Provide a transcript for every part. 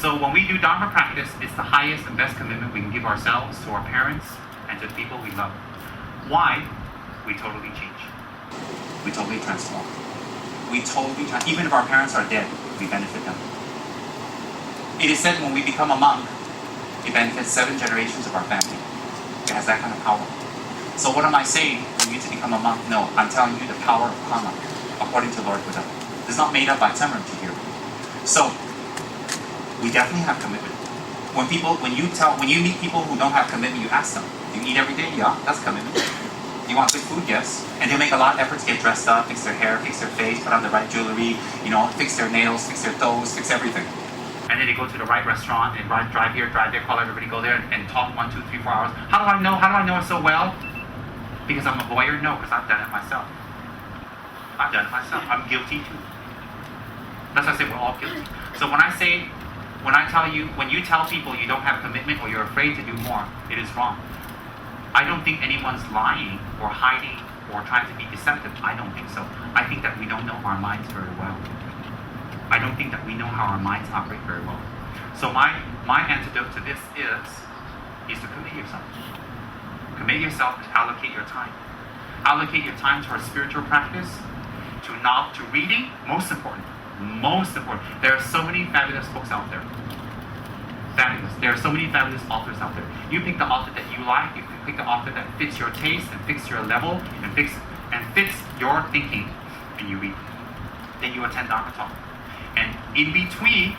So when we do Dharma practice, it's the highest and best commitment we can give ourselves, to our parents, and to the people we love. Why? We totally change. We totally transform. Even if our parents are dead, we benefit them. It is said when we become a monk, it benefits 7 generations of our family. It has that kind of power. So what am I saying for you to become a monk? No, I'm telling you the power of karma, according to Lord Buddha. It's not made up by Tsem here. So we definitely have commitment. When you meet people who don't have commitment, you ask them, do you eat every day? Yeah, that's commitment. You want good food? Yes. And they make a lot of effort to get dressed up, fix their hair, fix their face, put on the right jewelry, fix their nails, fix their toes, fix everything. And then they go to the right restaurant and drive here, drive there, call everybody, go there and talk 1, 2, 3, 4 hours. How do I know it so well? Because I'm a voyeur? No, because I've done it myself. I'm guilty too. That's why I say we're all guilty. So when you tell people you don't have commitment or you're afraid to do more, it is wrong. I don't think anyone's lying or hiding or trying to be deceptive. I don't think so. I think that we don't know our minds very well. I don't think that we know how our minds operate very well. So my antidote to this is to commit yourself. Commit yourself and allocate your time. Allocate your time towards spiritual practice, to reading, most important. There are so many fabulous books out there. Fabulous. There are so many fabulous authors out there. You pick the author that you like, you pick the author that fits your taste and fits your level and fits your thinking, and you read. Then you attend Dharma talk. And in between,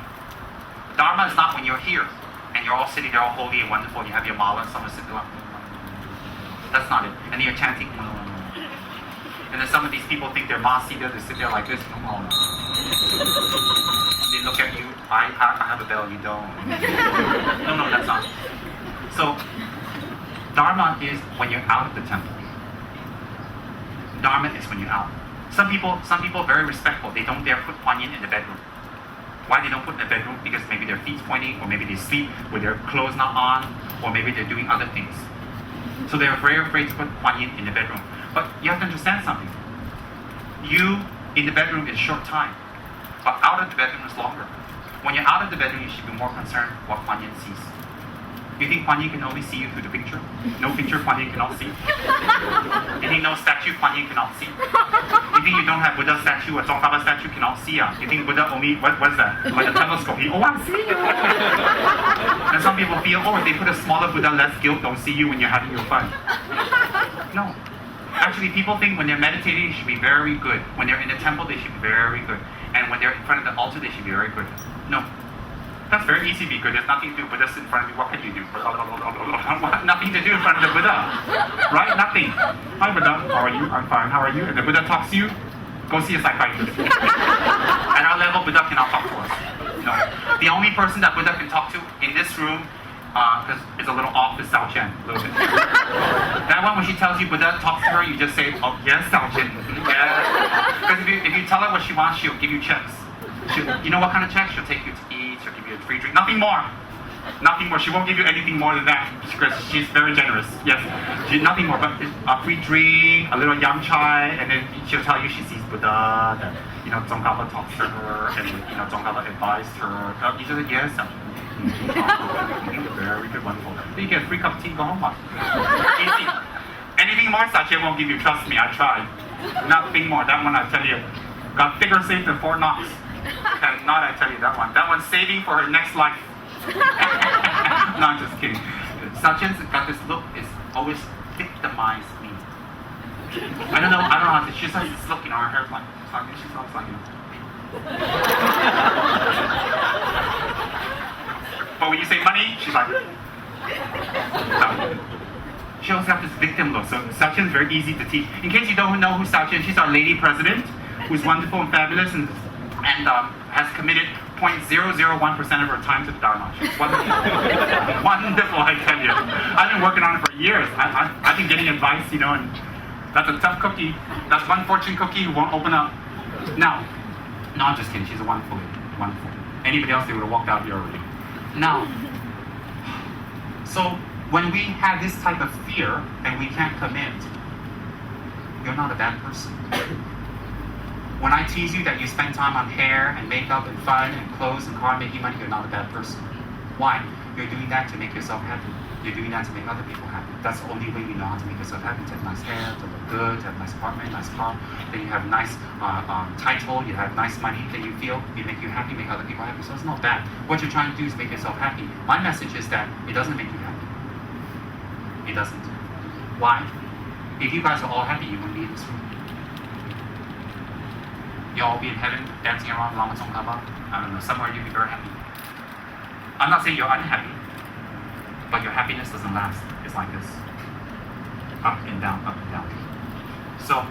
Dharma is not when you're here and you're all sitting there all holy and wonderful and you have your mala and someone sitting like, that's not it. And then you're chanting, and then some of these people think they're Masita, they sit there like this, and they look at you, I have a bell, you don't. No, that's not. So, Dharma is when you're out of the temple. Dharma is when you're out. Some people are very respectful. They don't dare put Kuan Yin in the bedroom. Why they don't put it in the bedroom? Because maybe their feet's pointing, or maybe they sleep with their clothes not on, or maybe they're doing other things. So they're very afraid to put Kuan Yin in the bedroom. But you have to understand something. You in the bedroom is short time, but out of the bedroom is longer. When you're out of the bedroom, you should be more concerned what Kuan Yin sees. You think Kuan Yin can only see you through the picture? No picture Kuan Yin cannot see? You think no statue Kuan Yin cannot see? You think you don't have Buddha statue or Tsongkhapa statue cannot see? You think Buddha only, what's that? Like a telescope. I see you. And some people feel, if they put a smaller Buddha, less guilt, don't see you when you're having your fun. No. Actually, people think when they're meditating, they should be very good. When they're in the temple, they should be very good. And when they're in front of the altar, they should be very good. No. That's very easy to be good. There's nothing to do. Buddha's in front of you. What can you do? Nothing to do in front of the Buddha. Right? Nothing. Hi, Buddha. How are you? I'm fine. How are you? And the Buddha talks to you. Go see a psychiatrist. At our level, Buddha cannot talk to us. No. The only person that Buddha can talk to in this room, because it's a little off, is Sao Chen. A little bit. That one, when she tells you Buddha talks to her, you just say, oh, yes, Sao Chen. Yes. Because if you tell her what she wants, she'll give you checks. You know what kind of checks? She'll take you to eat, she'll give you a free drink. Nothing more. Nothing more. She won't give you anything more than that because she's very generous. Yes. Nothing more, but a free drink, a little yam chai, and then she'll tell you she sees Buddha, that, Tsongkhapa talks to her, and, Tsongkhapa advised her. You just say, yes, very good, wonderful. Then you get a free cup of tea and go home. Easy. Anything more, Sache won't give you. Trust me, I tried. Nothing more. That one, I tell you, got thicker safe than Fort Knox. Cannot, I tell you that one. That one's saving for her next life. No, I'm just kidding. Sachin's got this look, is always victimized me. I don't know how to, she has this look, her hair's like, she's always like, But when you say money, she's like, she always got this victim look. So Sachin's very easy to teach. In case you don't know who Sachin, she's our lady president, who's wonderful and fabulous and has committed 0.001% of her time to the Dharma. She's wonderful. Wonderful, I tell you. I've been working on it for years. I've been getting advice, and that's a tough cookie. That's one fortune cookie who won't open up. No, I'm just kidding. She's a wonderful lady. Wonderful. Anybody else, they would have walked out here already. Now, so when we have this type of fear and we can't commit, you're not a bad person. When I tease you that you spend time on hair and makeup and fun and clothes and car making money, you're not a bad person. Why? You're doing that to make yourself happy. You're doing that to make other people happy. That's the only way you know how to make yourself happy. To have nice hair, to look good, to have a nice apartment, nice car, then you have nice title, you have nice money, then you feel, you make you happy, make other people happy. So it's not bad. What you're trying to do is make yourself happy. My message is that it doesn't make you happy. It doesn't. Why? If you guys are all happy, you wouldn't be in this room. You'll all be in heaven, dancing around Lama Tsongkhapa. I don't know, somewhere you'll be very happy. I'm not saying you're unhappy, but your happiness doesn't last. It's like this. Up and down, up and down. So,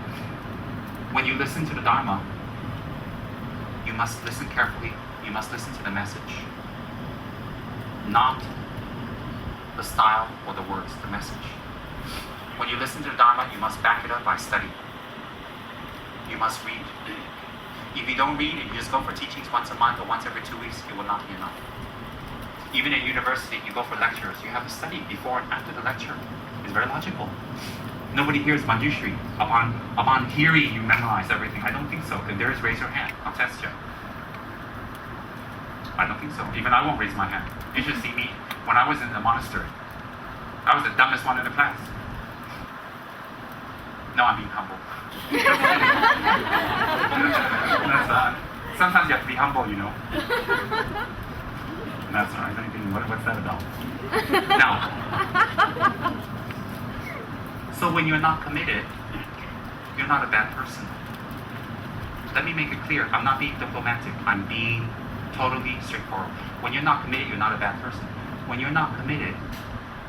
when you listen to the Dharma, you must listen carefully. You must listen to the message. Not the style or the words, the message. When you listen to the Dharma, you must back it up by study. You must read. If you don't read and you just go for teachings once a month or once every 2 weeks, it will not be enough. Even in university, you go for lectures, you have to study before and after the lecture. It's very logical. Nobody hears Manjushri. Upon hearing, you memorize everything. I don't think so. If there is, raise your hand. I'll test you. I don't think so. Even I won't raise my hand. You should see me when I was in the monastery. I was the dumbest one in the class. No, I'm being humble. Sometimes you have to be humble, you know. That's all right. I'm thinking, what's that about? Now, so when you're not committed, you're not a bad person. Let me make it clear. I'm not being diplomatic. I'm being totally straightforward. When you're not committed, you're not a bad person. When you're not committed,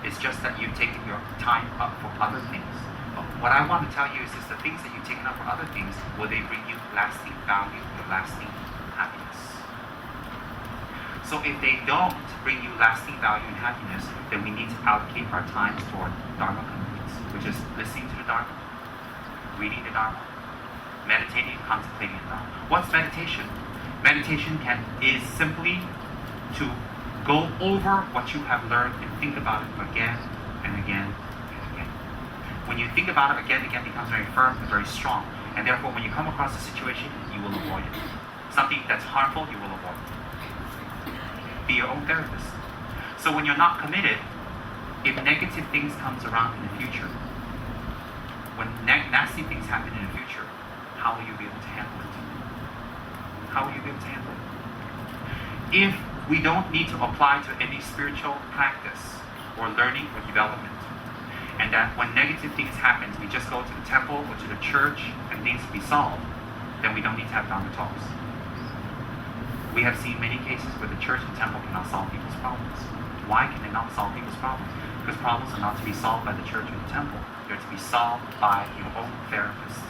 it's just that you've taken your time up for other things. But what I want to tell you is the things that you've taken up for other things, will they bring you lasting value or lasting happiness? So if they don't bring you lasting value and happiness, then we need to allocate our time toward Dharma commitments, which is listening to the Dharma, reading the Dharma, meditating, contemplating the Dharma. What's meditation? Meditation is simply to go over what you have learned and think about it again and again and again. When you think about it again and again, it becomes very firm and very strong. And therefore, when you come across a situation, you will avoid it. Something that's harmful, you will avoid it. Be your own therapist. So when you're not committed, if negative things comes around in the future, when nasty things happen in the future, how will you be able to handle it? How will you be able to handle it? If we don't need to apply to any spiritual practice or learning or development, and that when negative things happen, we just go to the temple or to the church and things will be solved, then we don't need to have Dharma talks. We have seen many cases where the church and temple cannot solve people's problems. Why can they not solve people's problems? Because problems are not to be solved by the church or the temple. They're to be solved by your own therapist.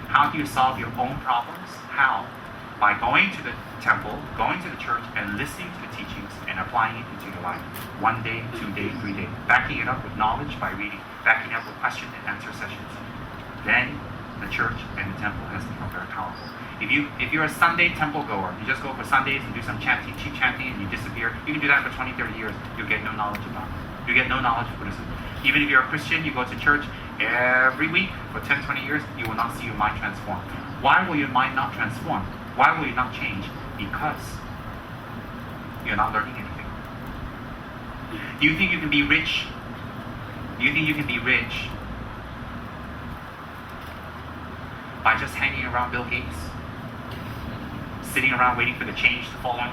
How do you solve your own problems? How? By going to the temple, going to the church, and listening to the teachings and applying it into your life. 1 day, 2 days, 3 days. Backing it up with knowledge by reading. Backing it up with question and answer sessions. Then the church and the temple has become very powerful. If you're a Sunday temple goer, you just go for Sundays and do some chanting, cheap chanting, and you disappear. You can do that for 20, 30 years. You'll get no knowledge about it. You get no knowledge of Buddhism. Even if you're a Christian, you go to church every week for 10, 20 years, you will not see your mind transform. Why will your mind not transform? Why will you not change? Because you're not learning anything. Do you think you can be rich? Do you think you can be rich by just hanging around Bill Gates? Sitting around waiting for the change to fall out?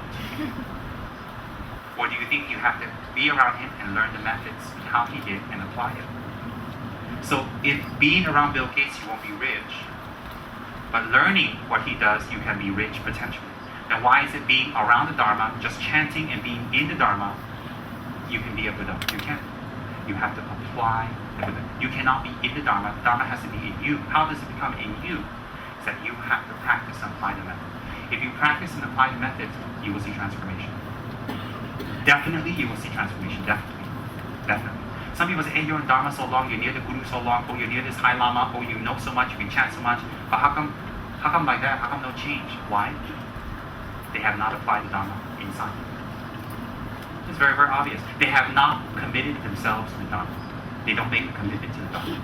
Or do you think you have to be around him and learn the methods and how he did and apply it? So if being around Bill Gates you won't be rich, but learning what he does you can be rich potentially. Then why is it being around the Dharma, just chanting and being in the Dharma, you can be a Buddha? You can't. You have to apply the Buddha. You cannot be in the Dharma. The Dharma has to be in you. How does it become in you? It's that you have to practice and apply the method. If you practice and apply the methods, you will see transformation. Definitely, you will see transformation. Definitely. Definitely. Some people say, hey, you're in Dharma so long, you're near the Guru so long, or you're near this High Lama, or you know so much, you can chant so much. But how come like that? How come no change? Why? They have not applied the Dharma inside. It's very, very obvious. They have not committed themselves to the Dharma. They don't make a commitment to the Dharma.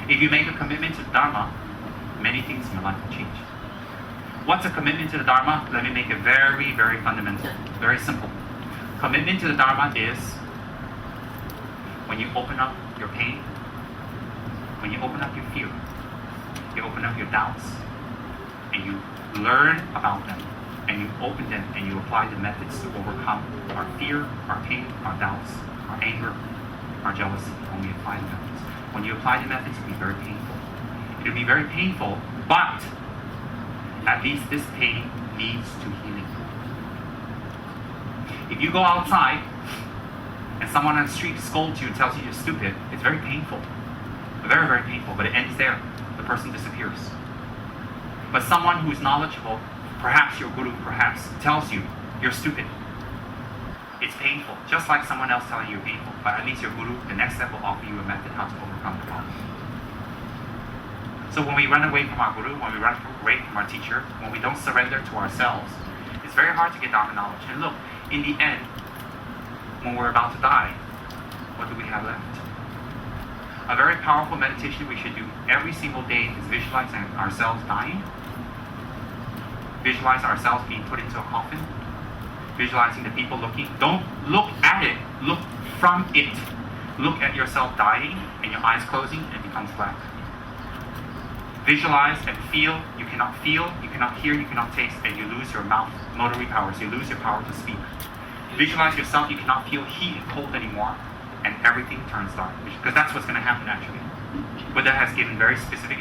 If you make a commitment to the Dharma, many things in your life will change. What's a commitment to the Dharma? Let me make it very, very fundamental, very simple. Commitment to the Dharma is when you open up your pain, when you open up your fear, you open up your doubts, and you learn about them, and you open them, and you apply the methods to overcome our fear, our pain, our doubts, our anger, our jealousy. When we apply the methods, when you apply the methods, it'll be very painful. It'll be very painful, but at least this pain leads to healing. If you go outside and someone on the street scolds you and tells you you're stupid, it's very painful. Very, very painful, but it ends there. The person disappears. But someone who is knowledgeable, perhaps your guru, perhaps, tells you you're stupid. It's painful, just like someone else telling you you're painful, but at least your guru, the next step, will offer you a method how to overcome the problem. So when we run away from our guru, when we run away from our teacher, when we don't surrender to ourselves, it's very hard to get Dharma knowledge. And look, in the end, when we're about to die, what do we have left? A very powerful meditation we should do every single day is visualizing ourselves dying. Visualize ourselves being put into a coffin. Visualizing the people looking. Don't look at it, look from it. Look at yourself dying and your eyes closing and it becomes black. Visualize and feel. You cannot hear, you cannot taste, and you lose your mouth motory powers. You lose your power to speak. Visualize yourself, you cannot feel heat and cold anymore, and everything turns dark. Because that's what's going to happen actually. Buddha has given very specific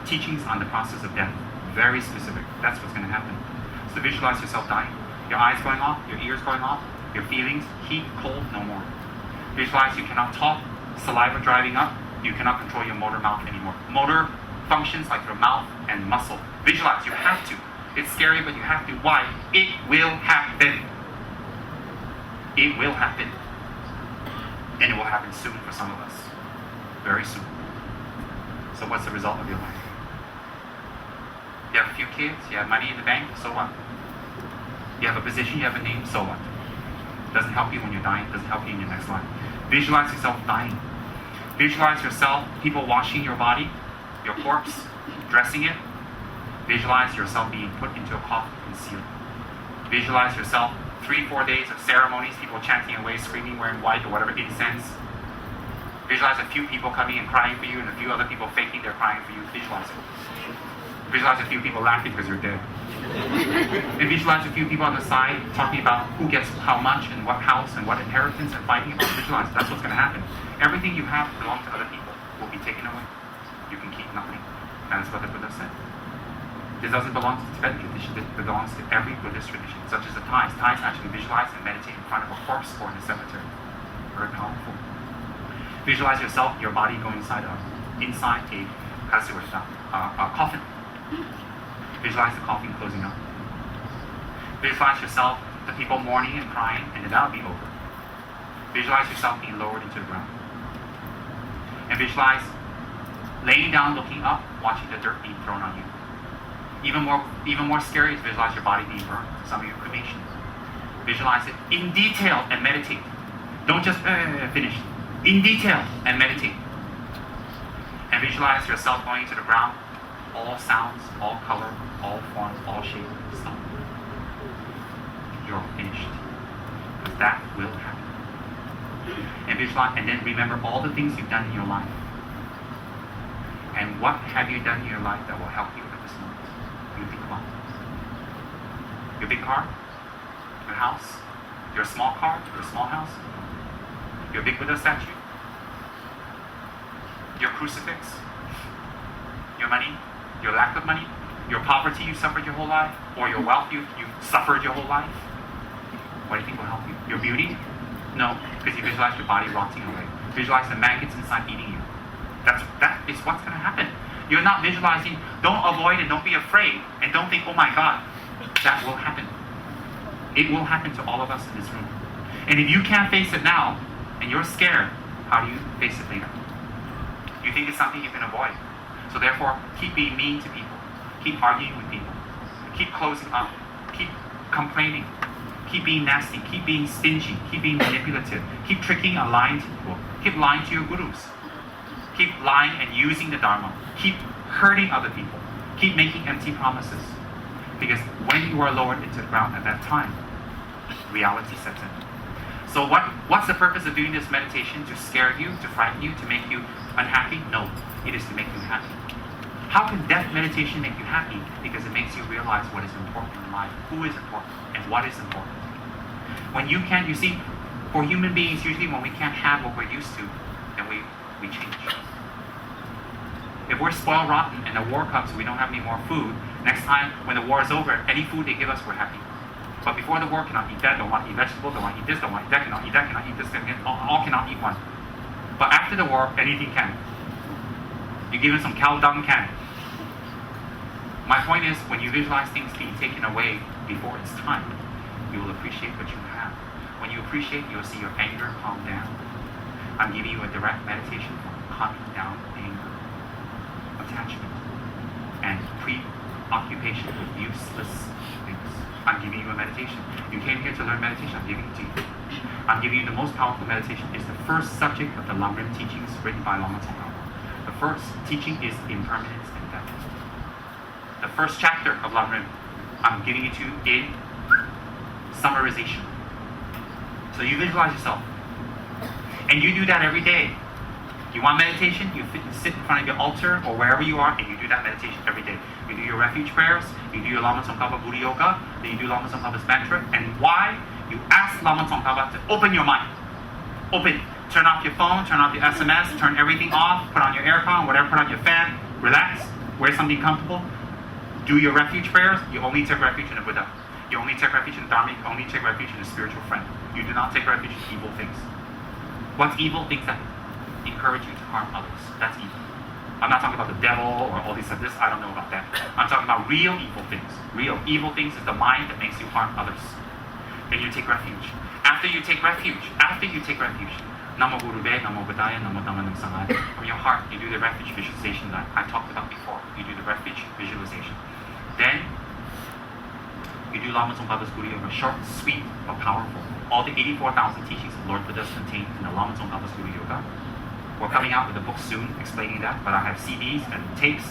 teachings on the process of death. Very specific. That's what's going to happen. So visualize yourself dying. Your eyes going off, your ears going off, your feelings, heat, cold, no more. Visualize you cannot talk, saliva driving up, you cannot control your motor mouth anymore. Motor functions like your mouth and muscle. Visualize, you have to. It's scary, but you have to. Why? It will happen. It will happen. And it will happen soon for some of us. Very soon. So what's the result of your life? You have a few kids, you have money in the bank, so what? You have a position, you have a name, so what? Doesn't help you when you're dying, doesn't help you in your next life. Visualize yourself dying. Visualize yourself, people washing your body, your corpse, dressing it. Visualize yourself being put into a coffin and sealed. Visualize yourself 3-4 days of ceremonies, people chanting away, screaming, wearing white or whatever, incense. Visualize a few people coming and crying for you and a few other people faking they're crying for you. Visualize it. Visualize a few people laughing because you're dead. And visualize a few people on the side talking about who gets how much and what house and what inheritance and fighting about. Visualize, that's what's going to happen. Everything you have belongs to other people will be taken away. You can keep nothing. That's what the Buddha said. This doesn't belong to the Tibetan tradition, it belongs to every Buddhist tradition, such as the Thais. Thais actually visualize and meditate in front of a corpse or in a cemetery. Very powerful. Visualize yourself, your body going inside a coffin. Visualize the coffin closing up. Visualize yourself, the people mourning and crying, and then that'll be over. Visualize yourself being lowered into the ground. And visualize laying down, looking up, watching the dirt being thrown on you. Even more scary is visualize your body being burned. Some of you cremation. Visualize it in detail and meditate. Don't just finish. In detail and meditate. And visualize yourself going into the ground. All sounds, all color, all forms, all shape, stop. You're finished. Because that will happen. And visualize, and then remember all the things you've done in your life. And what have you done in your life that will help you at this moment? You think about it. Your big car, your house, your small car, your small house, your big Buddha statue, your crucifix, your money, your lack of money, your poverty you suffered your whole life, or your wealth you suffered your whole life. What do you think will help you? Your beauty? No, because you visualize your body rotting away. Visualize the maggots inside eating you. That is what's going to happen. You're not visualizing, don't avoid and don't be afraid, and don't think, oh my God, that will happen. It will happen to all of us in this room. And if you can't face it now, and you're scared, how do you face it later? You think it's something you can avoid. So therefore, keep being mean to people. Keep arguing with people. Keep closing up. Keep complaining. Keep being nasty. Keep being stingy. Keep being manipulative. Keep tricking and lying to people. Keep lying to your gurus. Keep lying and using the Dharma. Keep hurting other people. Keep making empty promises. Because when you are lowered into the ground at that time, reality sets in. So what's the purpose of doing this meditation? To scare you, to frighten you, to make you unhappy? No, it is to make you happy. How can death meditation make you happy? Because it makes you realize what is important in life, who is important, and what is important. When you can't, you see, for human beings, usually when we can't have what we're used to, then we change. If we're spoiled rotten and the war comes, we don't have any more food, next time when the war is over, any food they give us, we're happy. But before the war, cannot eat that, don't want to eat vegetables, don't want to eat this, don't want to eat that, cannot eat that, cannot eat this, all cannot eat one. But after the war, anything can. You give them some cow dung can. My point is, when you visualize things being taken away before it's time, you will appreciate what you have. When you appreciate, you'll see your anger calm down. I'm giving you a direct meditation for calming down anger, attachment, and preoccupation with useless things. I'm giving you a meditation. You came here to learn meditation, I'm giving it to you. I'm giving you the most powerful meditation. It's the first subject of the Lamrim teachings written by Lama Tsongkhapa. The first teaching is impermanence and death. The first chapter of Lamrim, I'm giving it to you in summarization. So you visualize yourself. And you do that every day. You want meditation? You sit in front of your altar or wherever you are and you do that meditation every day. You do your refuge prayers, you do your Lama Tsongkhapa Buddha Yoga, then you do Lama Tsongkhapa's mantra. And why? You ask Lama Tsongkhapa to open your mind. Open. Turn off your phone, turn off your SMS, turn everything off, put on your aircon, whatever, put on your fan, relax, wear something comfortable. Do your refuge prayers. You only take refuge in the Buddha. You only take refuge in the Dharma. You only take refuge in a spiritual friend. You do not take refuge in evil things. What's evil? Things that encourage you to harm others. That's evil. I'm not talking about the devil or all these stuff. I don't know about that. I'm talking about real evil things. Real evil things is the mind that makes you harm others. Then you take refuge. After you take refuge, Namo Guru Be, Namo Buddhaya, Namo Dhamma Nam Sangha. From your heart, you do the refuge visualization that I talked about before. You do the refuge visualization. Then, you do Lama Tsongkhapa's Buddha Yoga, short, sweet, but powerful. All the 84,000 teachings of Lord Buddha contained in the Lama Tsongkhapa's Buddha Yoga. We're coming out with a book soon explaining that, but I have CDs and tapes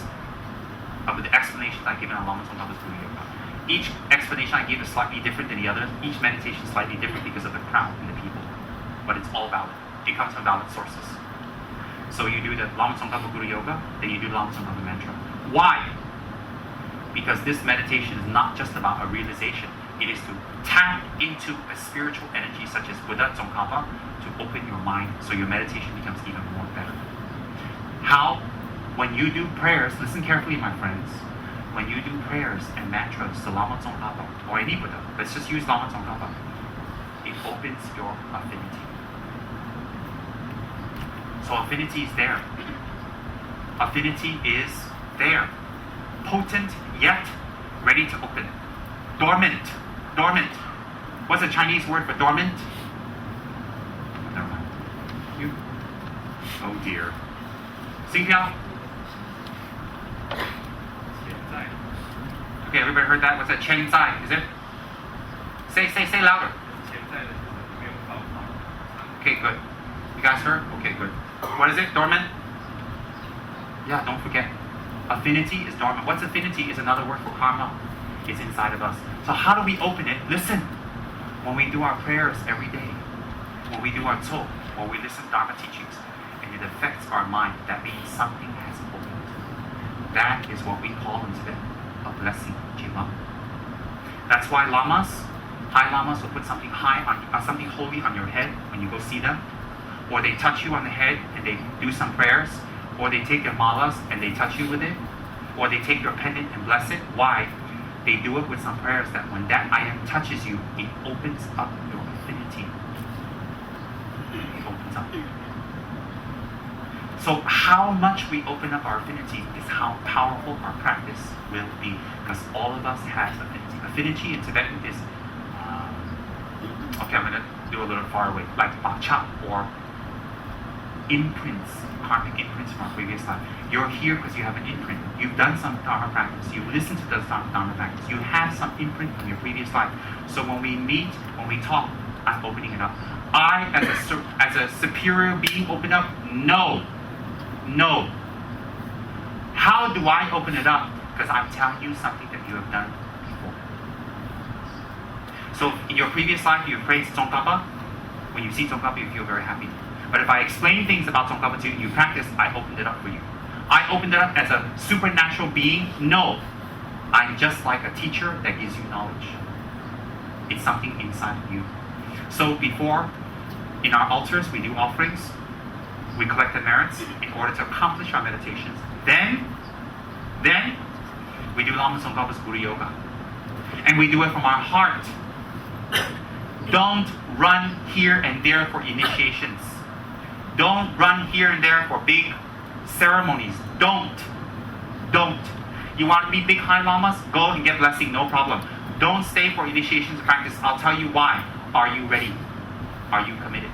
of the explanations I give in Lama Tsongkhapa's Buddha Yoga. Each explanation I give is slightly different than the others. Each meditation is slightly different because of the crowd and the people. But it's all valid. It comes from valid sources. So you do the Lama Tsongkhapa Buddha Yoga, then you do Lama Tsongkhapa mantra. Why? Because this meditation is not just about a realization. It is to tap into a spiritual energy such as Buddha Tsongkhapa to open your mind so your meditation becomes even more better. How? When you do prayers, listen carefully, my friends. When you do prayers and mantras to Lama Tsongkhapa or any Buddha, let's just use Lama Tsongkhapa, it opens your affinity. So affinity is there. Affinity is there. Potent, yet ready to open. Dormant. Dormant. What's the Chinese word for dormant? Never mind. You? Oh dear. Sing Piao? Okay, everybody heard that? What's that? Chen Zai, is it? Say louder. Okay, good. You guys heard? Okay, good. What is it? Dormant? Yeah, don't forget. Affinity is dormant. What's affinity is another word for karma. It's inside of us. So how do we open it? Listen. When we do our prayers every day, when we do our tso, when we listen to Dharma teachings, and it affects our mind, that means something has opened. That is what we call in Tibet a blessing, jima. That's why lamas, high lamas will put something something holy on your head when you go see them, or they touch you on the head and they do some prayers, or they take your malas and they touch you with it, or they take your pendant and bless it. Why? They do it with some prayers that when that item touches you, it opens up your affinity. It opens up. So how much we open up our affinity is how powerful our practice will be, because all of us has affinity. Affinity in Tibetan is, okay, I'm going to do a little far away, like bacha or imprints, karmic imprints from our previous life. You're here because you have an imprint. You've done some Dharma practice. You listen to the Dharma practice. You have some imprint from your previous life. So when we meet, when we talk, I'm opening it up. I, as a superior being, open up? No. No. How do I open it up? Because I'm telling you something that you have done before. So in your previous life, you prayed Tsongkhapa. When you see Tsongkhapa, you feel very happy. But if I explain things about Tsongkhapa to you, you practice, I opened it up for you. I opened it up as a supernatural being? No. I'm just like a teacher that gives you knowledge. It's something inside of you. So before, in our altars, we do offerings. We collect the merits in order to accomplish our meditations. Then we do Lama Tsongkhapa's Guru Yoga. And we do it from our heart. Don't run here and there for initiations. Don't run here and there for big ceremonies. Don't. You want to be big high lamas? Go and get blessing, no problem. Don't stay for initiations practice. I'll tell you why. Are you ready? Are you committed?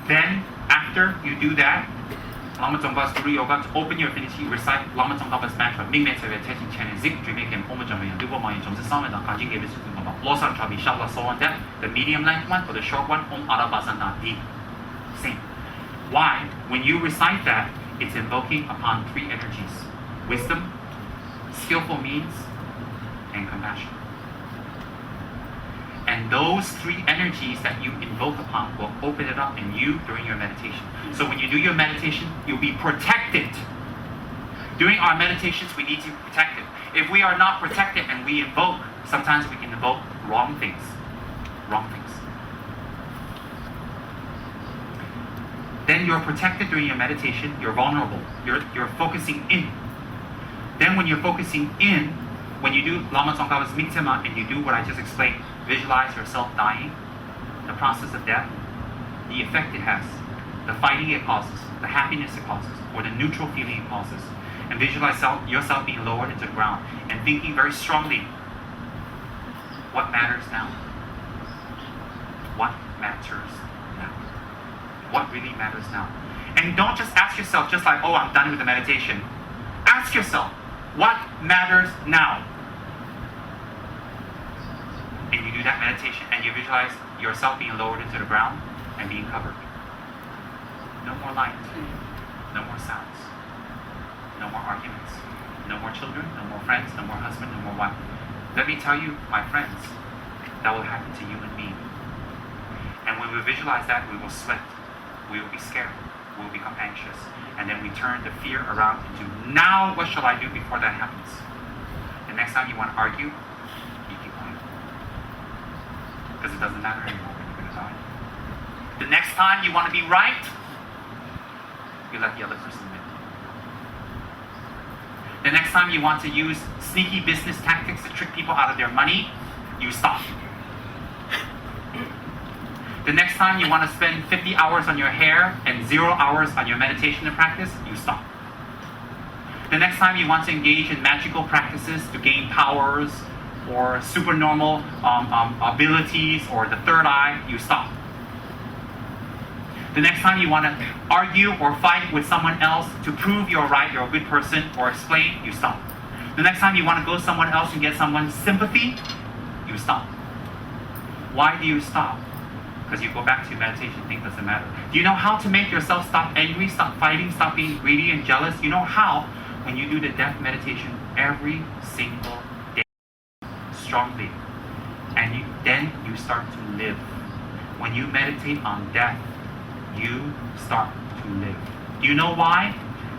Then, after you do that, Lama Tsongkhapa's Guru Yoga, to open your affinity, recite Lama Tsongkhapa's mantra. The medium length one or the short one, Om Arabhasana Di. Same. Why? When you recite that, it's invoking upon three energies: wisdom, skillful means, and compassion. And those three energies that you invoke upon will open it up in you during your meditation. So when you do your meditation, you'll be protected. During our meditations, we need to be protected. If we are not protected and we invoke, sometimes we can invoke wrong things. Then you're protected during your meditation. You're vulnerable. You're focusing in. Then when you're focusing in, when you do Lama Tsongkhapa's Miktema and you do what I just explained, visualize yourself dying, the process of death, the effect it has, the fighting it causes, the happiness it causes, or the neutral feeling it causes, and visualize yourself being lowered into the ground and thinking very strongly, what matters now? What matters now? What really matters now? And don't just ask yourself, just like, oh, I'm done with the meditation. Ask yourself, what matters now? And you do that meditation and you visualize yourself being lowered into the ground and being covered. No more light, no more sounds, no more arguments, no more children, no more friends, no more husband, no more wife. Let me tell you, my friends, that will happen to you and me. And when we visualize that, we will sweat, we will be scared, we will become anxious, and then we turn the fear around into, now what shall I do before that happens? The next time you want to argue, you keep quiet. Because it doesn't matter anymore when you're going to die. The next time you want to be right, you let the other person win. The next time you want to use sneaky business tactics to trick people out of their money, you stop. The next time you want to spend 50 hours on your hair and 0 hours on your meditation and practice, you stop. The next time you want to engage in magical practices to gain powers or supernormal abilities or the third eye, you stop. The next time you want to argue or fight with someone else to prove you're right, you're a good person, or explain, you stop. The next time you want to go somewhere else and get someone's sympathy, you stop. Why do you stop? Because you go back to your meditation, think doesn't matter. Do you know how to make yourself stop angry, stop fighting, stop being greedy and jealous? You know how? When you do the death meditation every single day, strongly, and then you start to live. When you meditate on death, you start to live. Do you know why?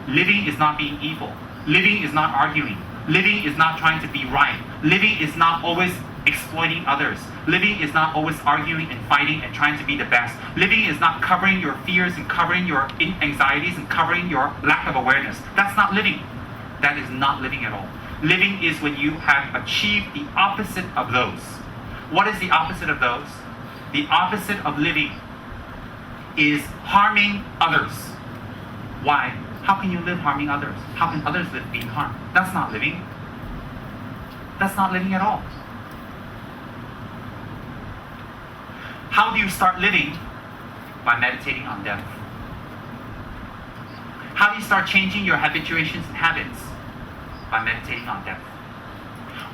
Living is not being evil. Living is not arguing. Living is not trying to be right. Living is not always exploiting others. Living is not always arguing and fighting and trying to be the best. Living is not covering your fears and covering your anxieties and covering your lack of awareness. That's not living. That is not living at all. Living is when you have achieved the opposite of those. What is the opposite of those? The opposite of living is harming others. Why? How can you live harming others? How can others live being harmed? That's not living. That's not living at all. How do you start living? By meditating on death. How do you start changing your habituations and habits? By meditating on death.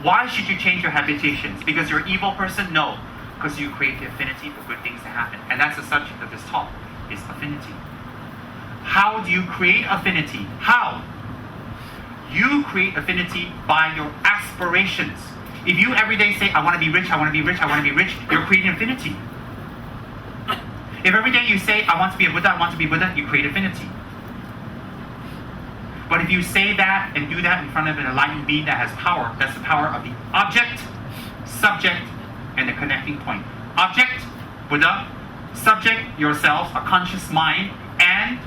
Why should you change your habitations? Because you're an evil person? No. Because you create the affinity for good things to happen. And that's the subject of this talk, is affinity. How do you create affinity? How? You create affinity by your aspirations. If you every day say, I want to be rich, I want to be rich, I want to be rich, you're creating affinity. If every day you say, I want to be a Buddha, I want to be Buddha, you create affinity. But if you say that and do that in front of an enlightened being that has power, that's the power of the object, subject, and the connecting point. Object, Buddha. Subject, yourself, a conscious mind, and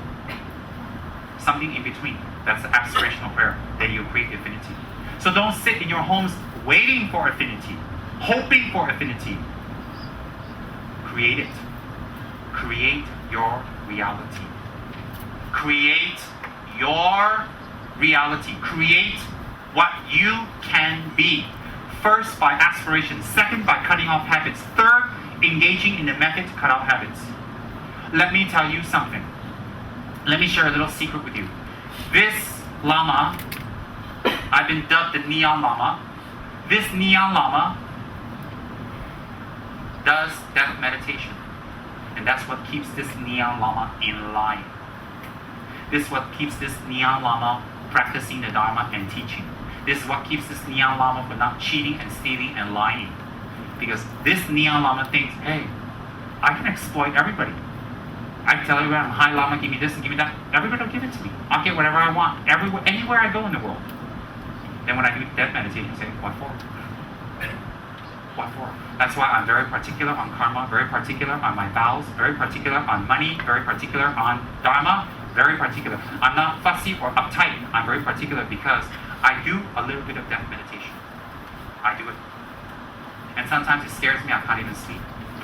something in between. That's the aspirational prayer. Then you create affinity. So don't sit in your homes waiting for affinity, hoping for affinity. Create it. Create your reality. Create your reality. Create what you can be. First, by aspiration. Second, by cutting off habits. Third, engaging in the method to cut off habits. Let me tell you something. Let me share a little secret with you. This Lama, I've been dubbed the Neon Lama. This Neon Lama does death meditation. And that's what keeps this Neon Lama in line. This is what keeps this Neon Lama practicing the Dharma and teaching. This is what keeps this Neon Lama from not cheating and stealing and lying. Because this Neon Lama thinks, hey, I can exploit everybody. I tell everyone, I'm high Lama, give me this and give me that. Everybody will give it to me. I'll get whatever I want, anywhere I go in the world. Then when I do death meditation, I say, what for? What for? That's why I'm very particular on karma, very particular on my vows, very particular on money, very particular on Dharma, very particular. I'm not fussy or uptight. I'm very particular because I do a little bit of death meditation. I do it. And sometimes it scares me, I can't even sleep.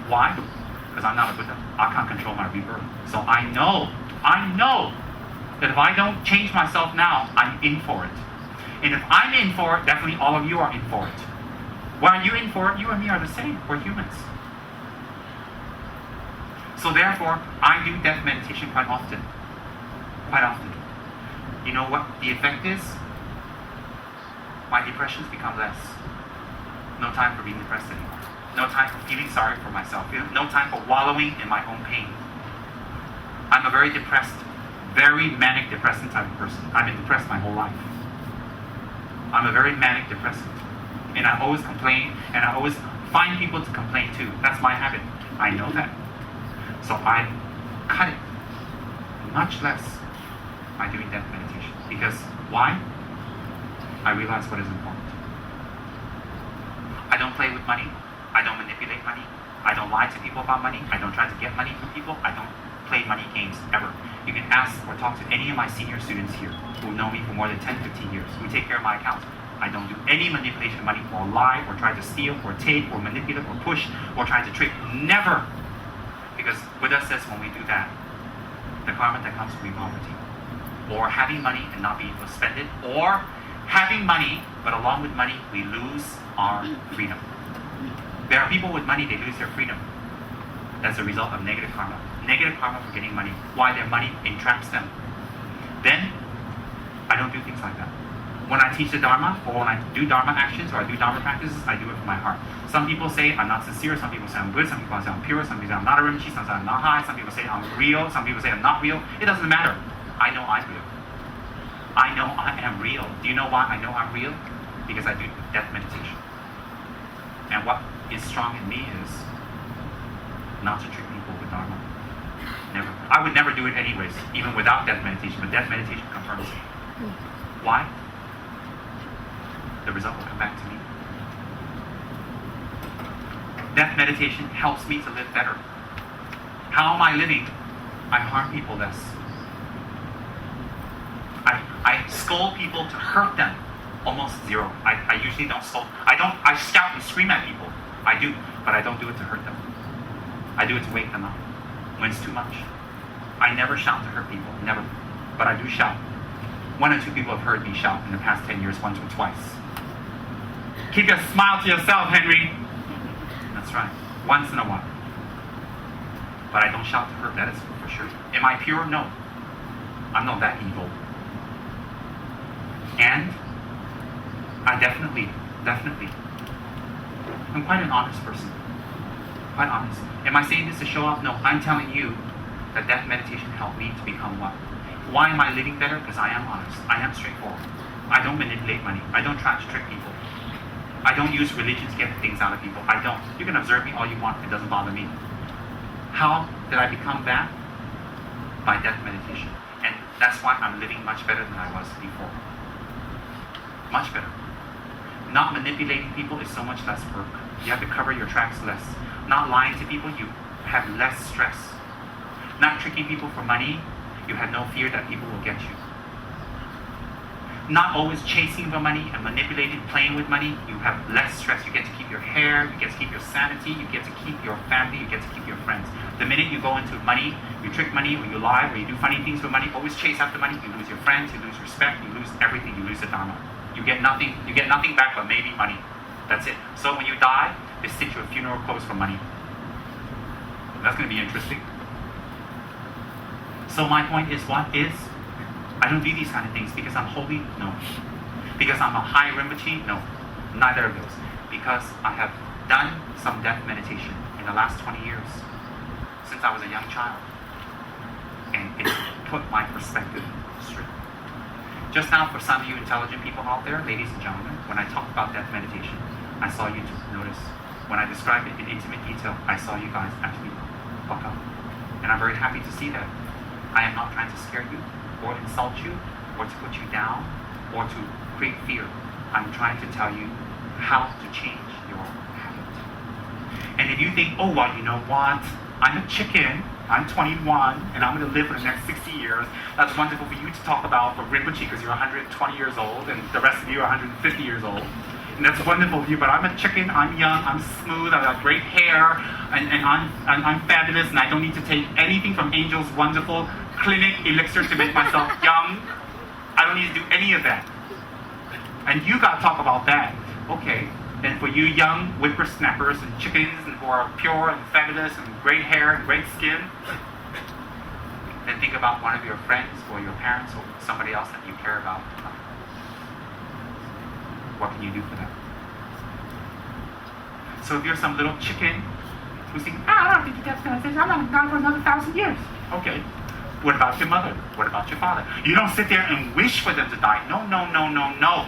Why? Because I'm not a Buddha. I can't control my rebirth. So I know that if I don't change myself now, I'm in for it. And if I'm in for it, definitely all of you are in for it. Why are you in for it? You and me are the same. We're humans. So therefore, I do death meditation quite often. Quite often. You know what the effect is? My depressions become less. No time for being depressed anymore. No time for feeling sorry for myself. No time for wallowing in my own pain. I'm a very depressed, very manic depressant type of person. I've been depressed my whole life. I'm a very manic depressant. And I always complain, and I always find people to complain to. That's my habit. I know that. So I cut it much less by doing death meditation. Because why? I realize what is important. I don't play with money. I don't manipulate money. I don't lie to people about money. I don't try to get money from people. I don't play money games ever. You can ask or talk to any of my senior students here who know me for more than 10, 15 years, who take care of my accounts. I don't do any manipulation of money or lie or try to steal or take or manipulate or push or try to trick. Never. Because Buddha says when we do that, the karma that comes will be poverty. Or having money and not being able to spend it. Or having money, but along with money, we lose our freedom. There are people with money, they lose their freedom. That's a result of negative karma. Negative karma for getting money. Why? Their money entraps them. Then, I don't do things like that. When I teach the Dharma, or when I do Dharma actions, or I do Dharma practices, I do it from my heart. Some people say I'm not sincere, some people say I'm good, some people say I'm pure, some people say I'm not a Rinpoche, some say I'm not high, some people say I'm real, some people say I'm not real. It doesn't matter. I know I'm real. I know I am real. Do you know why I know I'm real? Because I do death meditation. And what is strong in me is not to trick people with Dharma. Never. I would never do it anyways, even without death meditation, but death meditation confirms it. Why? The result will come back to me. Death meditation helps me to live better. How am I living? I harm people less. I scold people to hurt them. Almost zero. I usually don't scold. I shout and scream at people. I do, but I don't do it to hurt them. I do it to wake them up when it's too much. I never shout to hurt people, never. But I do shout. 1 or 2 people have heard me shout in the past 10 years, once or twice. Keep your smile to yourself, Henry. That's right. Once in a while. But I don't shout to hurt, that is for sure. Am I pure? No. I'm not that evil. And I definitely, I'm quite an honest person. Quite honest. Am I saying this to show off? No, I'm telling you that death meditation helped me to become what? Why am I living better? Because I am honest. I am straightforward. I don't manipulate money. I don't try to trick people. I don't use religion to get things out of people. I don't. You can observe me all you want. It doesn't bother me. How did I become that? By death meditation. And that's why I'm living much better than I was before. Much better. Not manipulating people is so much less work. You have to cover your tracks less. Not lying to people, you have less stress. Not tricking people for money, you have no fear that people will get you. Not always chasing for money and manipulating, playing with money, you have less stress. You get to keep your hair, you get to keep your sanity, you get to keep your family, you get to keep your friends. The minute you go into money, you trick money, or you lie, or you do funny things with money, always chase after money, you lose your friends, you lose respect, you lose everything, you lose the Dharma. You get nothing back but maybe money. That's it. So when you die, they stitch you a funeral clothes for money. That's going to be interesting. So my point is, what is? I don't do these kind of things because I'm holy? No. Because I'm a high Rinpoche? No. Neither of those. Because I have done some death meditation in the last 20 years, since I was a young child. And it's put my perspective straight. Just now, for some of you intelligent people out there, ladies and gentlemen, when I talked about death meditation, I saw you notice. When I described it in intimate detail, I saw you guys actually fuck up. And I'm very happy to see that. I am not trying to scare you, or insult you, or to put you down, or to create fear. I'm trying to tell you how to change your habit. And if you think, oh, well, you know what? I'm a chicken, I'm 21, and I'm going to live for the next 60 years. That's wonderful for you to talk about for Rinpoche because you're 120 years old, and the rest of you are 150 years old. And that's wonderful for you, but I'm a chicken, I'm young, I'm smooth, I got great hair, and I'm fabulous, and I don't need to take anything from Angel's wonderful clinic elixir to make myself young. I don't need to do any of that. And you got to talk about that. Okay, then for you young whippersnappers and chickens and who are pure and fabulous and great hair and great skin, then think about one of your friends or your parents or somebody else that you care about. What can you do for them? So if you're some little chicken who's thinking, I don't think that's going to say, I'm not going to die for another 1,000 years. Okay. What about your mother? What about your father? You don't sit there and wish for them to die. No, no, no, no, no.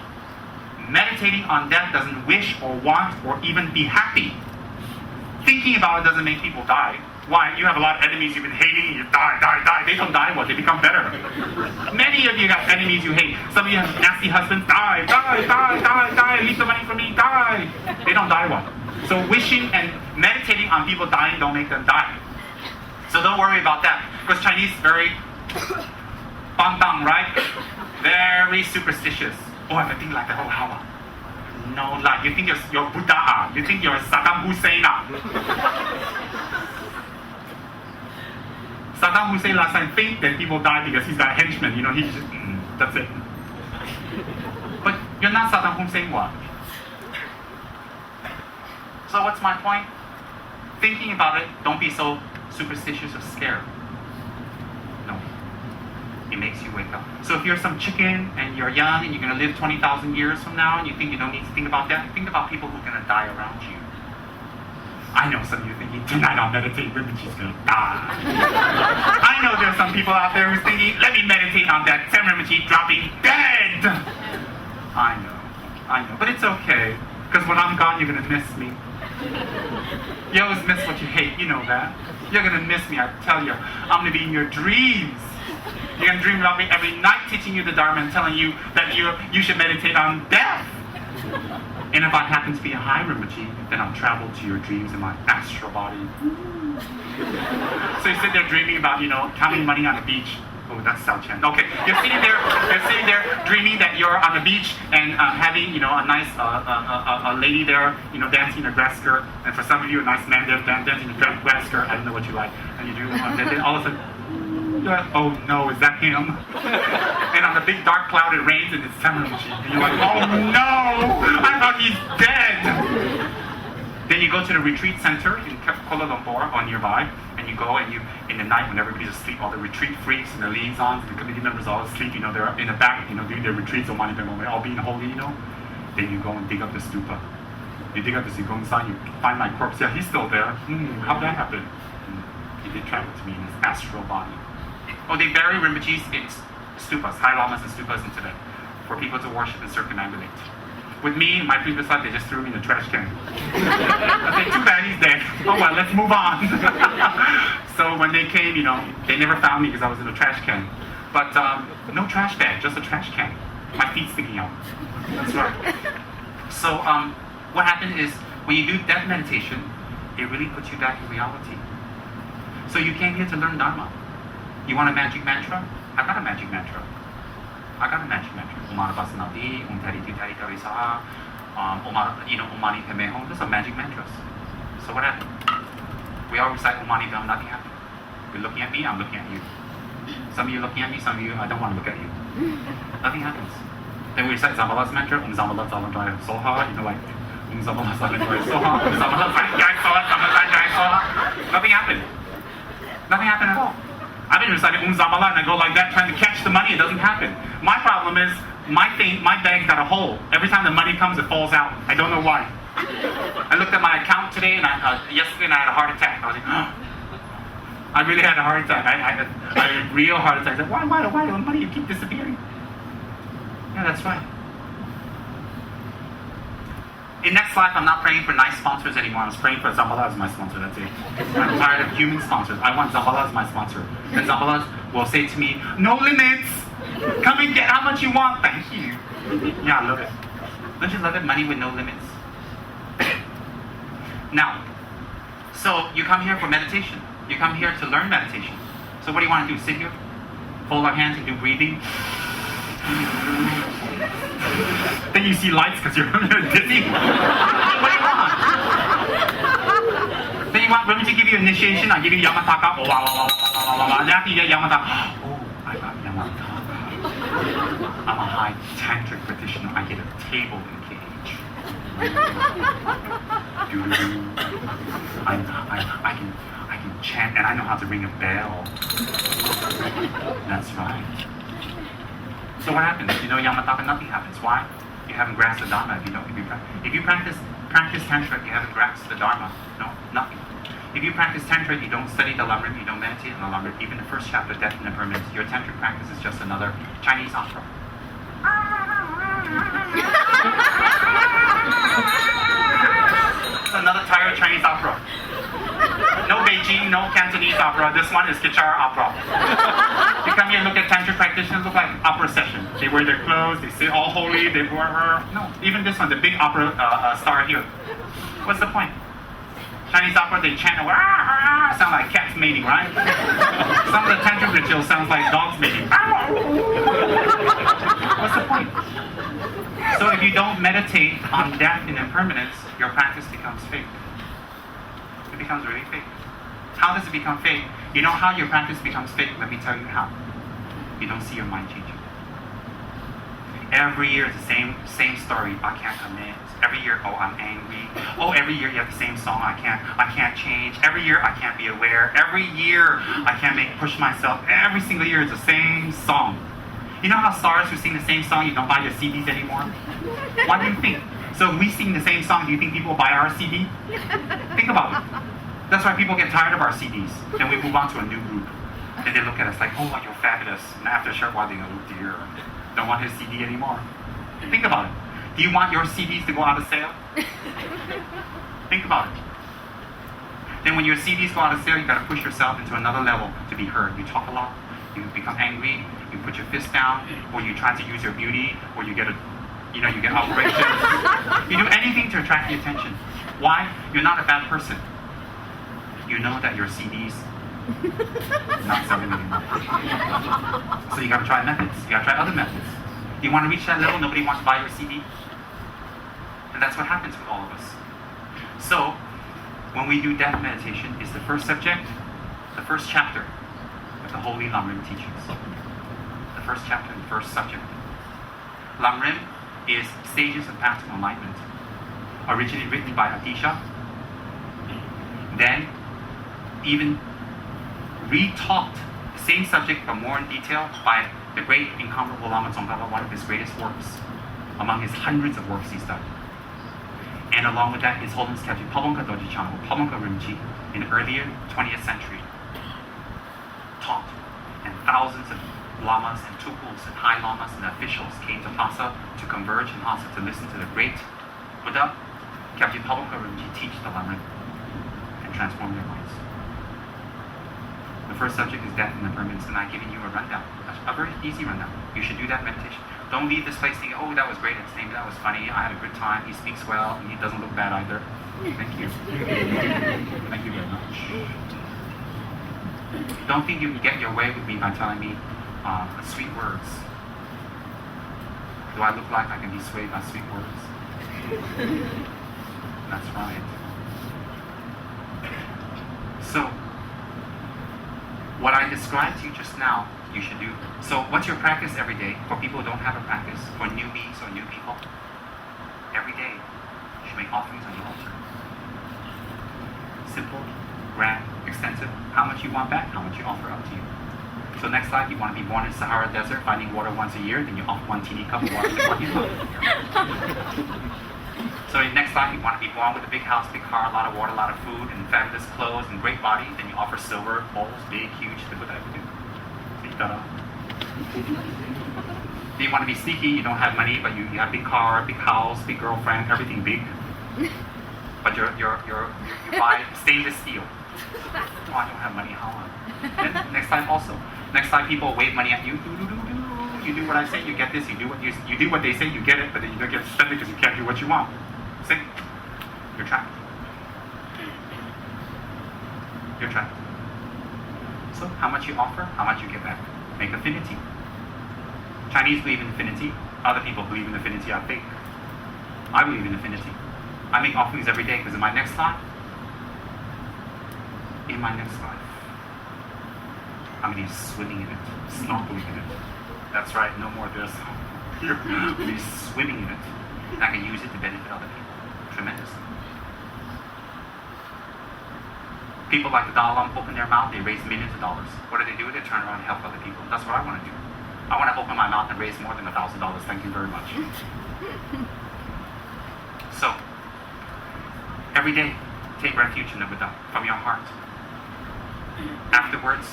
Meditating on death doesn't wish or want or even be happy. Thinking about it doesn't make people die. Why? You have a lot of enemies you've been hating and you die, die, die. They don't die, what? They become better. Many of you have enemies you hate. Some of you have nasty husbands. Die, die, die, die, die. Leave the money for me. Die. They don't die, what? So wishing and meditating on people dying don't make them die. So don't worry about that. Because Chinese is very bang, right? Very superstitious. Oh, if I think like that, oh, how? No, like you think you're Buddha. You think you're Saddam Hussein. Saddam Hussein last time think that people died because he's got henchmen. You know, he's just, that's it. But you're not Saddam Hussein, what? So what's my point? Thinking about it, don't be so superstitious or scared. No. It makes you wake up. So if you're some chicken and you're young and you're going to live 20,000 years from now and you think you don't need to think about that, think about people who are going to die around you. I know some of you are thinking, tonight I'll meditate, Rinpoche's going to die. I know there's some people out there who's thinking, let me meditate on that Tsem Rinpoche dropping dead. I know. But it's okay. Because when I'm gone, you're going to miss me. You always miss what you hate, you know that. You're going to miss me, I tell you. I'm going to be in your dreams. You're going to dream about me every night, teaching you the Dharma and telling you that you should meditate on death. And if I happen to be a high Rinpoche, then I'll travel to your dreams in my astral body. So you sit there dreaming about, counting money on the beach. Oh, that's Sao Chen. Okay, you're sitting there dreaming that you're on the beach and having, a nice a lady there, dancing in a grass skirt. And for some of you, a nice man there dancing in a grass skirt. I don't know what you like. And you do, and then all of a sudden, you're like, oh no, is that him? And on the big dark cloud, it rains and it's Tsem Rinpoche. And you're like, oh no, I thought he's dead. Then you go to the retreat center in Kuala Lumpur or nearby, and you go and in the night when everybody's asleep, all the retreat freaks and the liaisons and the committee members all asleep, they're in the back, doing their retreats or all being holy, Then you go and dig up the stupa. You dig up this, you go inside, you find my corpse. Yeah, he's still there. How'd that happen? He did travel to me in his astral body. Oh, they bury Rinpoches in stupas, high lamas and stupas in Tibet, for people to worship and circumambulate. With me, my previous life, they just threw me in the trash can. I said, too bad he's dead. Oh well, let's move on. So when they came, they never found me because I was in a trash can. But no trash bag, just a trash can. My feet sticking out. That's right. So what happened is, when you do death meditation, it really puts you back in reality. So you came here to learn Dharma. You want a magic mantra? I got a magic mantra. Umara Basanadi, Tari Tari Tarisaha, Umani Pemehom. Those are magic mantras. So what happened? We all recite Umani Pemehom, nothing happened. You're looking at me, I'm looking at you. Some of you are looking at me, some of you, I don't want to look at you. Nothing happens. Then we recite Zambala's mantra, Zambala Zalandraya Soha, Zambala Zalandraya Soha, Zambala Zalandraya Soha, Zambala Zalandraya Soha. Nothing happened. Nothing happened at all. I've been reciting Zambala and I go like that trying to catch the money, it doesn't happen. My problem is, my bag got a hole. Every time the money comes, it falls out. I don't know why. I looked at my account today and yesterday and I had a heart attack. I was like, I really had a heart attack. I had a real heart attack. I said, why the money keep disappearing? Yeah, that's right. In next life, I'm not praying for nice sponsors anymore. I'm praying for Zambala as my sponsor, that's it. I'm tired of human sponsors. I want Zambala as my sponsor. And Zambala will say to me, no limits! Come and get how much you want, thank you. Yeah, I love it. Don't you love it? Money with no limits. Now, so you come here for meditation. You come here to learn meditation. So what do you want to do? Sit here? Fold our hands and do breathing? Then you see lights because you're dizzy? What do you want? Then you want me to give you initiation? I'll give you Yamataka. Oh, and after you get Yamataka, oh, I got Yamataka. I'm a high tantric practitioner. I get a table in cage. I can chant and I know how to ring a bell. That's right. So what happens? Yamataka, nothing happens. Why? You haven't grasped the Dharma. If you practice Tantra, you haven't grasped the Dharma. No, nothing. If you practice Tantra, you don't study the Lamrim, you don't meditate on the Lamrim. Even the first chapter, Death and Impermanence, your Tantric practice is just another Chinese opera. It's another tired Chinese opera. No Beijing, no Cantonese opera. This one is guitar opera. You come here and look at Tantric practitioners, look like opera session. They wear their clothes, they sit all holy, they wear... No, even this one, the big opera star here. What's the point? Chinese opera, they chant, sound like cats mating, right? Some of the Tantric rituals sounds like dogs mating. What's the point? So if you don't meditate on death and impermanence, your practice becomes fake. It becomes really fake. How does it become fake? You know how your practice becomes fake? Let me tell you how. You don't see your mind changing. Every year it's the same story. I can't commit. Every year, oh, I'm angry. Oh, every year you have the same song. I can't change. Every year I can't be aware. Every year I can't push myself. Every single year it's the same song. You know how stars who sing the same song, you don't buy their CDs anymore? Why do you think? So if we sing the same song, do you think people will buy our CD? Think about it. That's why people get tired of our CDs. Then we move on to a new group. Then they look at us like, oh, you're fabulous. And after a short while, they go, oh dear, don't want his CD anymore. Think about it. Do you want your CDs to go out of sale? Think about it. Then when your CDs go out of sale, you got to push yourself into another level to be heard. You talk a lot, you become angry, you put your fist down, or you try to use your beauty, or you get you get outrageous. You do anything to attract the attention. Why? You're not a bad person. You know that your CDs not selling anymore. So you got to try methods. You got to try other methods. You want to reach that level, nobody wants to buy your CD. And that's what happens with all of us. So, when we do death meditation, it's the first subject, the first chapter of the Holy Lamrim teachings. The first chapter and the first subject. Lamrim is Stages of Path to Enlightenment. Originally written by Atisha. Then, even retaught the same subject but more in detail by the great incomparable Lama Tsongkhapa, one of his greatest works, among his hundreds of works he's done. And along with that, His Holiness Kyachi Pabongka Doji Chanpo, Pabongka Rinpoche, in the earlier 20th century, taught. And thousands of lamas and tulkus and high lamas and officials came to Lhasa to converge in Lhasa to listen to the great Buddha, Kyabji Pabloka Rinpoche, teach the Dharma and transform their lives. The first subject is death and impermanence, and I've given you a rundown, a very easy rundown. You should do that meditation. Don't leave this place thinking, oh, that was great, that was funny, I had a good time, he speaks well, and he doesn't look bad either. Thank you. Thank you very much. Don't think you can get your way with me by telling me sweet words. Do I look like I can be swayed by sweet words? That's right. So, what I described to you just now, you should do. So, what's your practice every day? For people who don't have a practice, for newbies or new people, every day you should make offerings on the altar. Simple, grand, extensive. How much you want back, how much you offer up to you. So next life, you want to be born in Sahara Desert, finding water once a year, then you offer one teeny cup of water to what you love. So in next life, you want to be born with a big house, big car, a lot of water, a lot of food, and fabulous clothes, and great body, then you offer silver bowls, big, huge, to put everything. Then you want to be sneaky, you don't have money, but you have big car, big house, big girlfriend, everything big. But you buy stainless steel. Oh, I don't have money, how on? Next time also. Next time people wave money at you, you do what I say, you get this, you do what they say, you get it, but then you don't get to spend it because you can't do what you want. See? You're trapped. You're trapped. So how much you offer, how much you get back. Make affinity. Chinese believe in affinity. Other people believe in affinity, I think. I believe in affinity. I make offerings every day because in my next life, I'm going to be swimming in it, snorkeling in it. That's right, no more of this. You're going to be swimming in it. And I can use it to benefit other people tremendously. People like the Dalai Lama open their mouth, they raise millions of dollars. What do? They turn around and help other people. That's what I want to do. I want to open my mouth and raise more than $1,000. Thank you very much. So, every day, take refuge in the Buddha from your heart. Afterwards,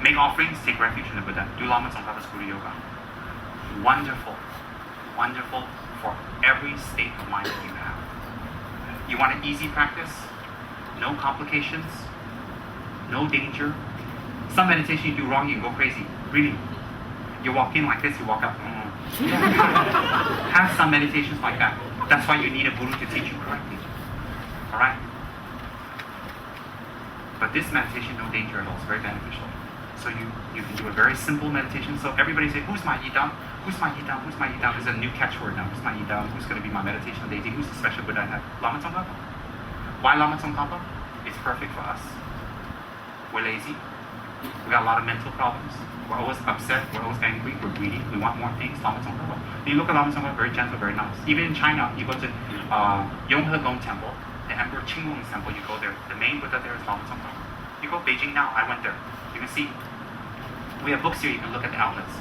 make offerings, take refuge in the Buddha. Do Lama Tsongkhapa's Guru Yoga. Wonderful. Wonderful for every state of mind that you have. You want an easy practice? No complications? No danger? Some meditation you do wrong, you can go crazy. Really. You walk in like this, you walk out. Have some meditations like that. That's why you need a guru to teach you correctly. Alright? But this meditation, no danger at all. It's very beneficial. So you can do a very simple meditation. So everybody say, who's my Yidam? Who's my Yidam? Who's my Yidam? Is a new catchword now. Who's my Yidam? Who's going to be my meditation deity? Who's the special Buddha I have? Lama Tsongkhapa. Why Lama Tsongkhapa? It's perfect for us. We're lazy. We got a lot of mental problems. We're always upset. We're always angry. We're greedy. We want more things. Lama Tsongkhapa. You look at Lama Tsongkhapa, very gentle, very nice. Even in China, you go to Youre Temple, the Emperor Qinglong's temple, you go there. The main Buddha there is Lama Tsongkhapa. You go to Beijing now, I went there. You can see, we have books here, you can look at the outlets.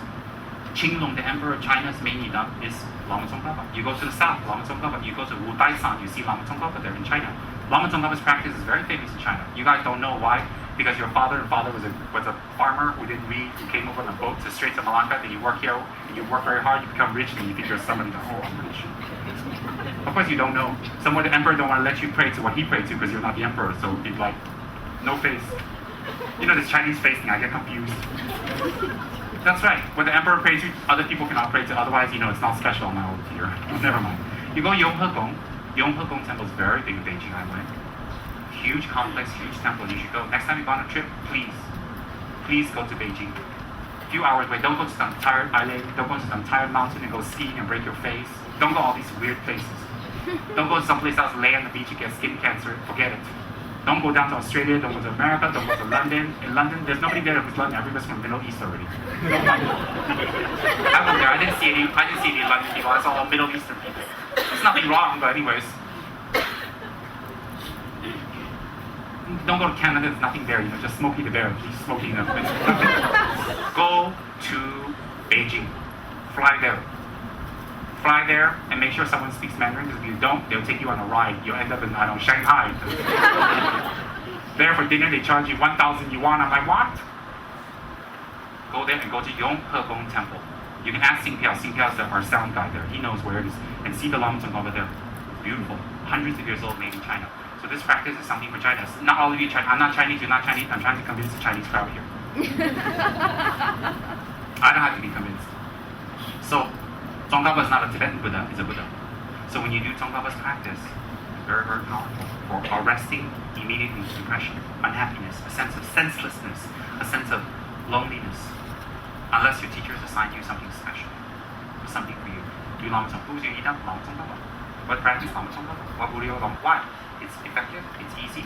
Qinglong, the Emperor of China's main Yidam, is Lama Tsongkhapa. You go to the south, Lama Tsongkhapa. You go to Wudaisan, you see Lama Tsongkhapa there in China. Lama Tsongkhapa's practice is very famous in China. You guys don't know why? Because your father was a farmer who didn't read, who came over on a boat to Straits of Malacca, then you work here, and you work very hard, you become rich, and you think you're somebody that, oh, I'm rich. Of course you don't know. Somewhere the emperor don't want to let you pray to what he prayed to because you're not the emperor, so it's like, no face. You know this Chinese face thing, I get confused. That's right. What the emperor prays to, other people cannot pray to, otherwise, it's not special now here. Never mind. You go Youre Temple is very big in Beijing, I went. Huge complex, huge temple. You should go. Next time you go on a trip, please go to Beijing. A few hours away. Don't go to some tired island. Don't go to some tired mountain and go skiing and break your face. Don't go all these weird places. Don't go to someplace else, lay on the beach and get skin cancer. Forget it. Don't go down to Australia. Don't go to America. Don't go to London. In London, there's nobody there who's London. Everybody's from the Middle East already. I went there. I didn't see any London people. I saw all Middle Eastern people. There's nothing wrong, but anyways. Don't go to Canada, there's nothing there, just Smokey the Bear, just smoking them. Go to Beijing. Fly there and make sure someone speaks Mandarin, because if you don't, they'll take you on a ride. You'll end up in, Shanghai. There for dinner, they charge you 1,000 yuan. I'm like, what? go there and go to Yong Hebong Temple. You can ask Sing Piao. Sing Piao is our sound guy there. He knows where it is. And see the Lama Tsongkhapa there. It's beautiful. Hundreds of years old, made in China. So this practice is something for China. Not all of you Chinese. I'm not Chinese, you're not Chinese. I'm trying to convince the Chinese crowd here. I don't have to be convinced. So, Tsongkhapa is not a Tibetan Buddha, it's a Buddha. So when you do Tsongkhapa's practice, it's very, very powerful for arresting immediately depression, unhappiness, a sense of senselessness, a sense of loneliness. Unless your teachers assign you something special, something for you. Do Lama Tsongkhapa. Who's your Ida? Lama Tsongkhapa. What practice? Lama Tsongkhapa. What Buriyo? Why? It's effective, it's easy,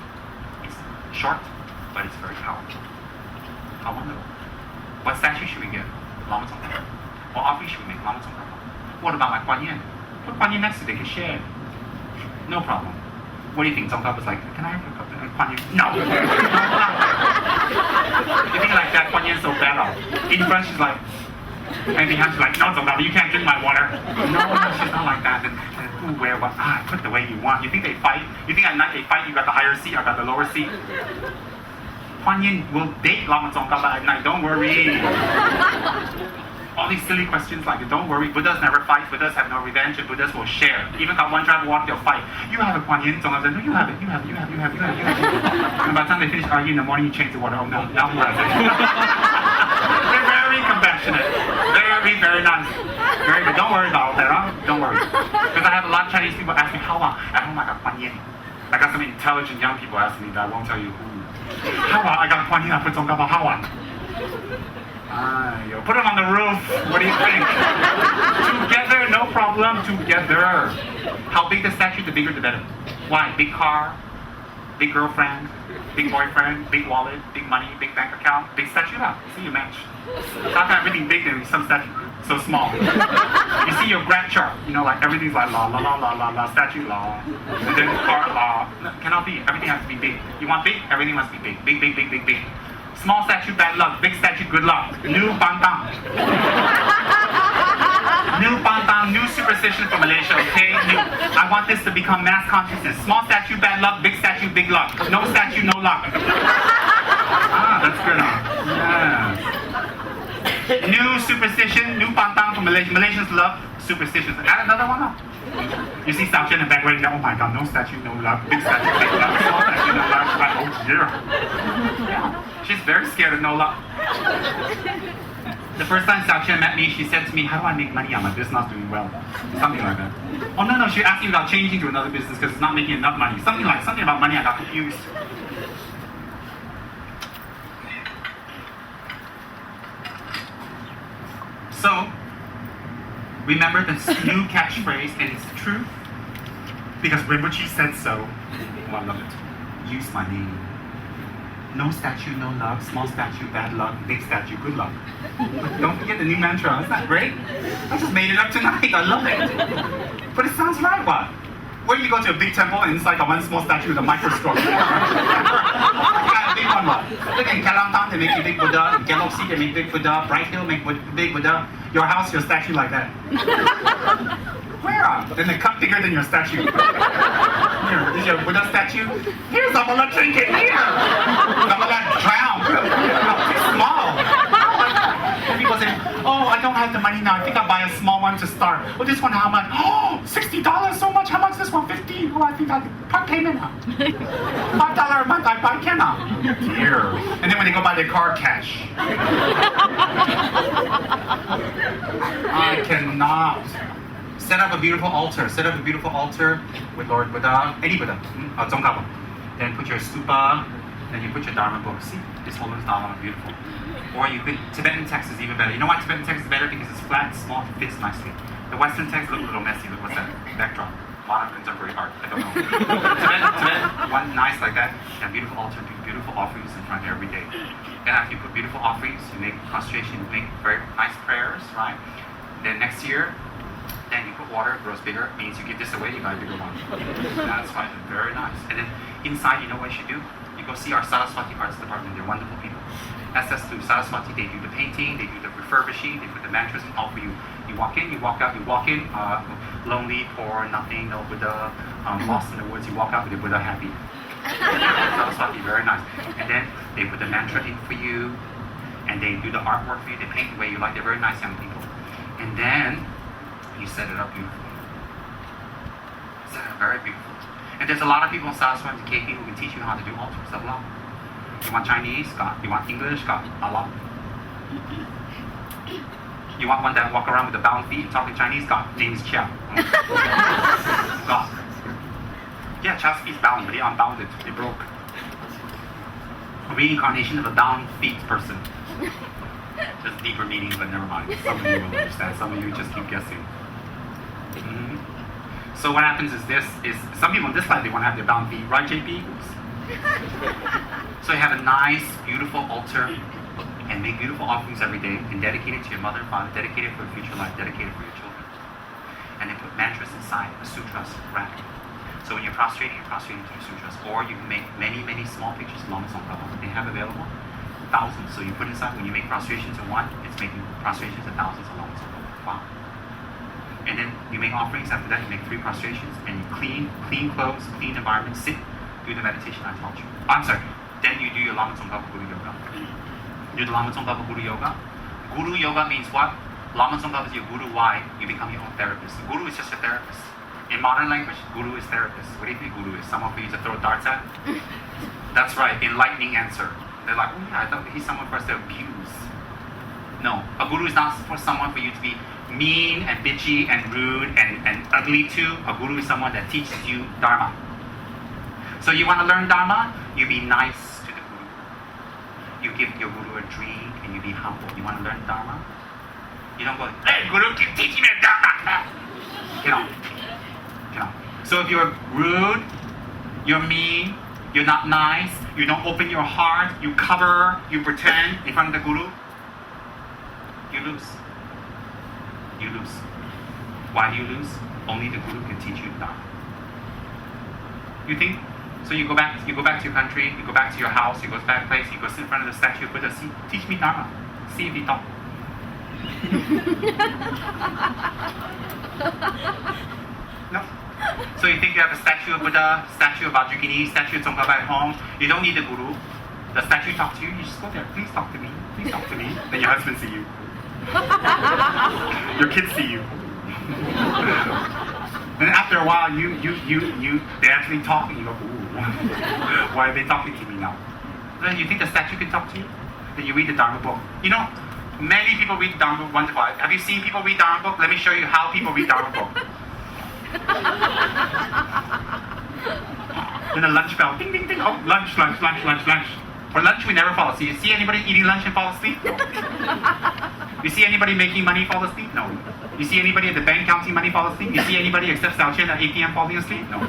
it's short, but it's very powerful. How wonderful. What statue should we give? Lama Tsongkhapa. What offering should we make? Lama Tsongkhapa. What about my Kuan Yin? Put Kuan Yin next to it, they can share. No problem. What do you think? Tsongkhapa's like, can I have a Kuan Yin? No! You think like that, Kuan Yin's so bad. In front, she's like, and behind she's like, no, Tsongkhapa, you can't drink my water. No, she's not like that. And who, where, what? Put the way you want. You think they fight? You think at night they fight, you got the higher seat, I got the lower seat? Kuan Yin will date Lama Tsongkhapa at night, don't worry. All these silly questions like, don't worry, Buddhas never fight, Buddhas have no revenge, and Buddhas will share. Even got one drop of water, they'll fight. You have a Kuan Yin, Tsongkhapa said, no, you have it, you have it, you have it, you have it, you have it, you have it. And by the time they finish arguing in the morning, you change the water. Oh no, now who has it? They're very compassionate. Very, very nice. Very good. Don't worry about that, huh? Don't worry. Because I have a lot of Chinese people ask me, how at home I got Kuan Yin. I got some intelligent young people asking me that I won't tell you who. How I got Kuan Yin, I put Tsongkhapa, how put them on the roof. What do you think? Together, no problem. Together. How big the statue, the bigger the better. Why? Big car, big girlfriend, big boyfriend, big wallet, big money, big bank account, big statue. See, you match. Sometimes everything big and some statue so small. You see your graph chart. You know, like everything's like la la la la la la statue la, and then car la. No, cannot be. Everything has to be big. You want big? Everything must be big. Big, big, big, big, big. Small statue, bad luck. Big statue, good luck. New pantang. New pantang, new superstition from Malaysia, okay? New. I want this to become mass consciousness. Small statue, bad luck. Big statue, big luck. No statue, no luck. That's good, huh? Yeah. New superstition, new pantang from Malaysia. Malaysians love superstitions. Add another one up. You see statue in the back right now, oh my god, no statue, no luck. Big statue, big luck. Small statue, no luck. Like, oh dear. Yeah. She's very scared of no luck. The first time Xiaoqian met me, she said to me, how do I make money? My business not doing well. Something like that. Oh no, she asked me about changing to another business because it's not making enough money. Something about money, I got confused. So, remember this new catchphrase, and it's the truth. Because Rinpoche said so. Oh, I love it. Use my name. No statue, no luck. Small statue, bad luck. Big statue, good luck. Don't forget the new mantra. Isn't that great? I just made it up tonight. I love it. But it sounds right, what? Where do you go to a big temple and it's like a one small statue with a microscope? Yeah, a big one, what? Look in Kelantan, they make you big Buddha. In Galaxy, they make big Buddha. Bright Hill, make big Buddha. Your house, your statue like that. Where? Then they cut bigger than your statue. Here, this is your Buddha statue. Here's a Buddha trinket. Here. I'm gonna drown. It's small. And people say, oh, I don't have the money now. I think I'll buy a small one to start. Well, this one, how much? Oh, $60, so much. How much this one? $50. Oh, I think I can part payment now. $5 a month, I cannot. Dear. And then when they go buy their car, cash. I cannot. Set up a beautiful altar. Set up a beautiful altar with Lord Buddha, any Buddha, Tsongkhapa. Then put your stupa, then you put your Dharma book. See, this whole is Dharma, beautiful. Or you could, Tibetan text is even better. You know why Tibetan text is better? Because it's flat, small, it fits nicely. The Western text looks a little messy. Look, what's that? Backdrop. Modern contemporary art. I don't know. Tibetan, one nice like that. You have beautiful altar, beautiful offerings in front every day. And after you put beautiful offerings, you make concentration, you make very nice prayers, right? Then next year, then you put water, it grows bigger, means you give this away, you got a bigger one. That's fine, very nice. And then inside, you know what you should do? You go see our Saraswati Arts Department, they're wonderful people. SS through Saraswati, they do the painting, they do the refurbishing, they put the mantras and all for you. You walk in, you walk out, you walk in, lonely, poor, nothing, no Buddha, lost in the woods, you walk out with your Buddha happy. Saraswati, very nice. And then they put the mantra in for you, and they do the artwork for you, they paint the way you like. They're very nice young people. And then you set it up beautifully. Set it up very beautiful. And there's a lot of people in Saraswati KP who can teach you how to do altars. A lot. You want Chinese? Got. You want English? Got. A lot. You want one that walk around with the bound feet and talking Chinese? Got. Name is Chia. Got. Yeah, Chia's feet's bound, but he unbounded. He broke. A reincarnation of a bound feet person. Just deeper meaning, but never mind. Some of you will understand. Some of you just keep guessing. So what happens is this, some people in this life, they want to have their bound feet, right, JP? So you have a nice, beautiful altar, and make beautiful offerings every day, and dedicate it to your mother and father, dedicate it for your future life, dedicate it for your children. And then put mantras inside, the sutras, rack. So when you're prostrating to the sutras, or you can make many, many small pictures of Lama Tsongkhapa. They have available, thousands. So you put inside, when you make prostrations of one, it's making prostrations of thousands of Lama Tsongkhapa. Wow. And then you make offerings. After that, you make 3 prostrations, and you clean clothes, clean environment, sit, do the meditation I taught you. I'm sorry. Then you do your Lama Tsongkhapa Guru Yoga. Do the Lama Tsongkhapa Guru Yoga. Guru Yoga means what? Lama Tsongkhapa is your guru. Why? You become your own therapist. The guru is just a therapist. In modern language, guru is therapist. What do you think guru is? Someone for you to throw darts at? That's right. Enlightening answer. They're like, oh yeah, I thought he's someone for us to abuse. No, a guru is not for someone for you to be mean and bitchy and rude and ugly to. A guru is someone that teaches you Dharma. So you want to learn Dharma? You be nice to the guru. You give your guru a drink and you be humble. You want to learn Dharma? You don't go, hey guru, teach me Dharma. You know. So if you're rude, you're mean, you're not nice, you don't open your heart, you cover, you pretend in front of the guru, you lose. You lose. Why do you lose? Only the guru can teach you Dharma. You think? So you go back to your country, you go back to your house, you go to that place, you go sit in front of the statue of Buddha, teach me Dharma. See if he talks. No. So you think you have a statue of Buddha, statue of Vajrayogini, statue of Tsongkhapa at home, you don't need the guru. The statue talks to you, you just go there, please talk to me, please talk to me. Then your husband see you. Your kids see you. And after a while, they actually talk and you go, ooh, why are they talking to me now? Then you think the statue can talk to you? Then you read the Dharma book. You know, many people read the Dharma book once in a while. Have you seen people read Dharma book? Let me show you how people read Dharma book. Then the lunch bell, ding, ding, ding. Oh, lunch. For lunch, we never fall asleep. You see anybody eating lunch and fall asleep? No. You see anybody making money fall asleep? No. You see anybody at the bank counting money fall asleep? You see anybody except Sao Chen at ATM falling asleep? No.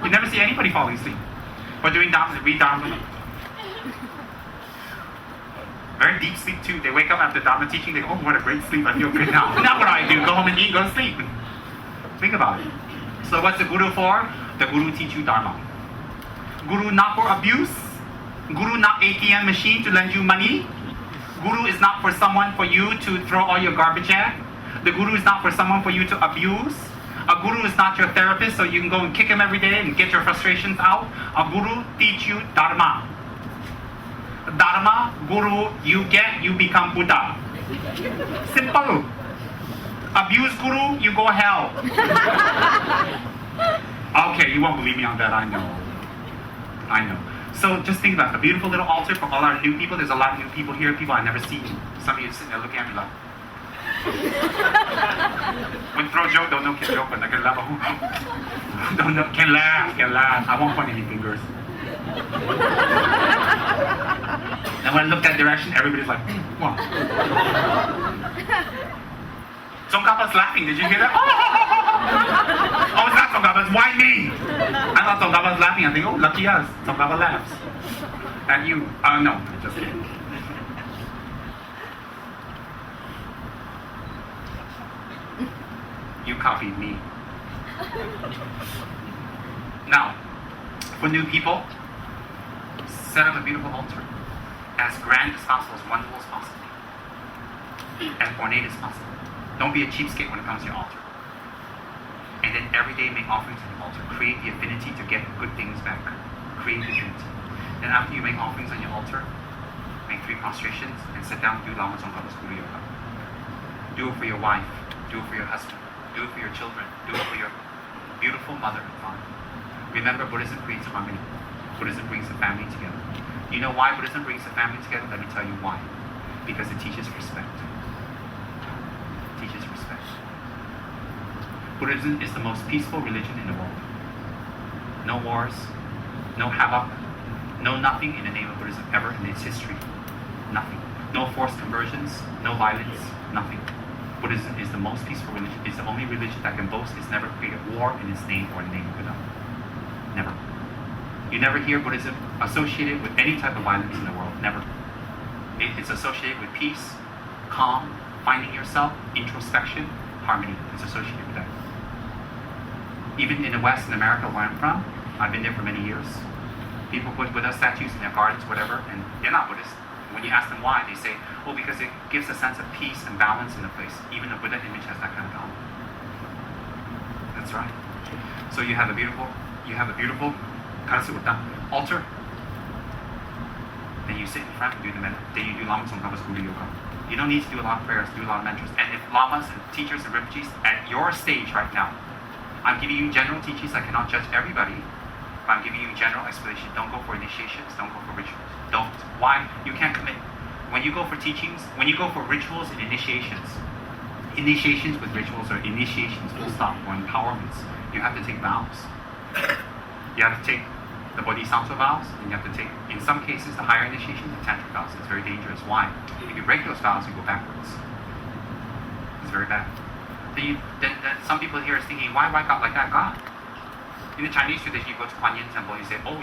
You never see anybody falling asleep. But doing Dharma, read Dharma. Very deep sleep too. They wake up after Dharma teaching, they go, oh, what a great sleep, I feel good now. Now what do I do? Go home and eat, go to sleep. Think about it. So what's the guru for? The guru teach you Dharma. Guru not for abuse. Guru not ATM machine to lend you money. Guru is not for someone for you to throw all your garbage at. The guru is not for someone for you to abuse. A guru is not your therapist so you can go and kick him every day and get your frustrations out. A guru teach you Dharma. Dharma, guru, you become Buddha. Simple. Abuse guru, you go hell. Okay, you won't believe me on that, I know. So just think about it. A beautiful little altar for all our new people. There's a lot of new people here, people I never seen. Some of you sitting there looking at me like, when throw joke, don't know can joke, but I can laugh. Don't know, can laugh. I won't point any fingers. And when I look that direction, everybody's like, what? Tsongkhapa's laughing, did you hear that? Oh, it's not Tsongkhapa, it's why me? I thought Tsongkhapa's laughing, I think, oh, lucky us, Tsongkhapa laughs. And you, no, just kidding. You copied me. Now, for new people, set up a beautiful altar. As grand as possible, as wonderful as possible. As ornate as possible. Don't be a cheapskate when it comes to your altar. And then every day make offerings to the altar. Create the affinity to get good things back. Create the affinity. Then after you make offerings on your altar, make 3 3 prostrations, and sit down and do Lama Tsongkhapa's Guru Yoga. Do it for your wife. Do it for your husband. Do it for your children. Do it for your beautiful mother and father. Remember, Buddhism creates harmony. Buddhism brings the family together. You know why Buddhism brings the family together? Let me tell you why. Because it teaches respect. It teaches respect. Buddhism is the most peaceful religion in the world. No wars, no havoc, no nothing in the name of Buddhism ever in its history. Nothing. No forced conversions, no violence, nothing. Buddhism is the most peaceful religion. It's the only religion that can boast it's never created war in its name or in the name of Buddha. Never. You never hear Buddhism associated with any type of violence in the world. Never. It's associated with peace, calm, finding yourself, introspection, harmony. It's associated with that. Even in the West, in America, where I'm from, I've been there for many years. People put Buddha statues in their gardens, whatever, and they're not Buddhist. When you ask them why, they say, oh, because it gives a sense of peace and balance in the place. Even the Buddha image has that kind of balance. That's right. So you have a beautiful altar. Then you sit in front and do the then you do Lama Tsongkhapa's Guru Yoga. You don't need to do a lot of prayers, do a lot of mantras. And if lamas and teachers and rinpoches at your stage right now, I'm giving you general teachings. I cannot judge everybody, but I'm giving you general explanation. Don't go for initiations, don't go for rituals. Don't. Why? You can't commit. When you go for teachings, when you go for rituals and initiations with rituals or initiations full stop or empowerments, you have to take vows. You have to take the bodhisattva vows, and you have to take, in some cases, the higher initiations, the tantric vows. It's very dangerous. Why? If you break those vows, you go backwards. It's very bad. Then some people here is thinking, why God like that? God. In the Chinese tradition, you go to Kuan Yin temple, you say, oh,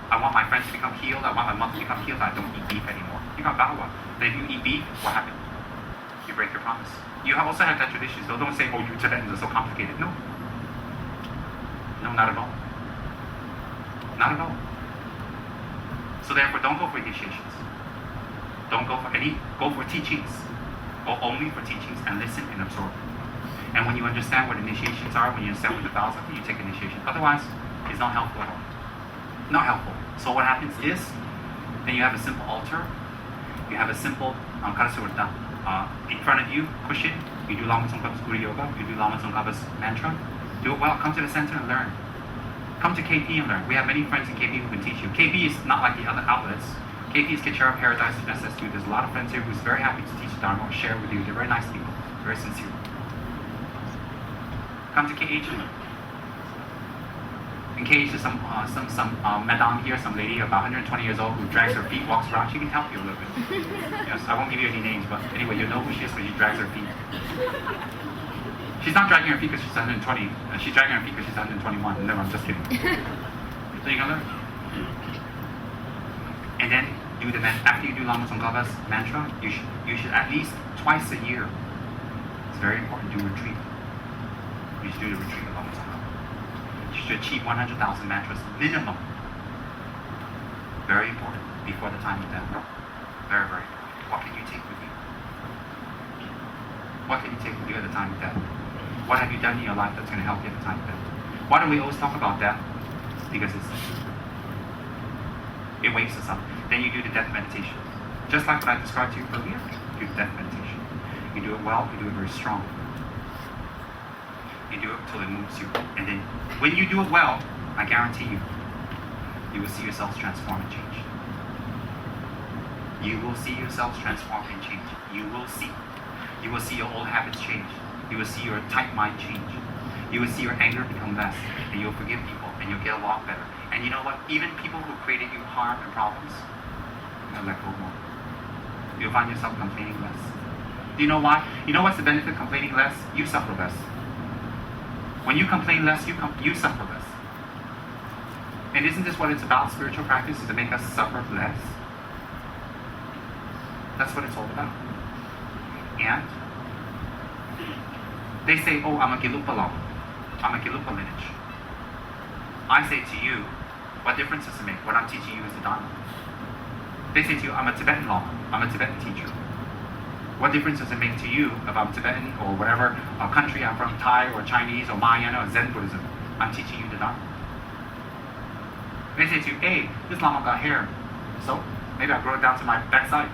I want my friends to become healed, I want my mother to become healed, I don't eat beef anymore. You got vow. Then if you eat beef, what happens? You break your promise. You also have that tradition, so don't say, oh, you Tibetans are so complicated. No. No, not at all. Not at all. So therefore, don't go for initiations. Don't go for teachings. Go only for teachings and listen and absorb. And when you understand what initiations are, when you understand what the vows are, you take initiation. Otherwise, it's not helpful at all. Not helpful. So what happens is, then you have a simple altar. You have a simple karasurta. In front of you, cushion. You do Lama Tsongkhapa's Guru Yoga. You do Lama Tsongkhapa's mantra. Do it well. Come to the center and learn. Come to KP and learn. We have many friends in KP who can teach you. KP is not like the other outlets. KP is Kitchara Paradise and SS2. There's a lot of friends here who's very happy to teach Dharma or share with you. They're very nice people. Very sincere. Come to KH and learn. In KH, there's some madam here, some lady about 120 years old who drags her feet, walks around. She can help you a little bit. Yes, I won't give you any names, but anyway, you know who she is when she drags her feet. She's not dragging her feet because she's 120. She's dragging her feet because she's 121. No, I'm just kidding. So you can learn. And then after you do Lama Tsongkhapa's mantra, you should at least twice a year. It's very important. Do retreat. You should do the retreat of Lama Tsongkhapa. You should achieve 100,000 mantras minimum. Very important before the time of death. Very, very important. What can you take with you? What can you take with you at the time of death? What have you done in your life that's going to help you at the time of death? Why do we always talk about death? Because it wakes us up. Then you do the death meditation. Just like what I described to you earlier, you do the death meditation. You do it well, you do it very strong. You do it till it moves you. And then when you do it well, I guarantee you will see yourselves transform and change. You will see yourselves transform and change. You will see. You will see your old habits change. You will see your tight mind change. You will see your anger become less. And you'll forgive people. And you'll get a lot better. And you know what? Even people who created you harm and problems, you'll let go more. You'll find yourself complaining less. Do you know why? You know what's the benefit of complaining less? You suffer less. When you complain less, you suffer less. And isn't this what it's about, spiritual practice, is to make us suffer less? That's what it's all about. And they say, oh, I'm a Gelugpa Lama. I'm a Gelugpa lineage. I say to you, what difference does it make? What I'm teaching you is the Dharma. They say to you, I'm a Tibetan Lama. I'm a Tibetan teacher. What difference does it make to you if I'm Tibetan or whatever country I'm from, Thai or Chinese or Mayan or Zen Buddhism? I'm teaching you the Dharma. They say to you, hey, this Lama got hair, so maybe I'll grow it down to my backside.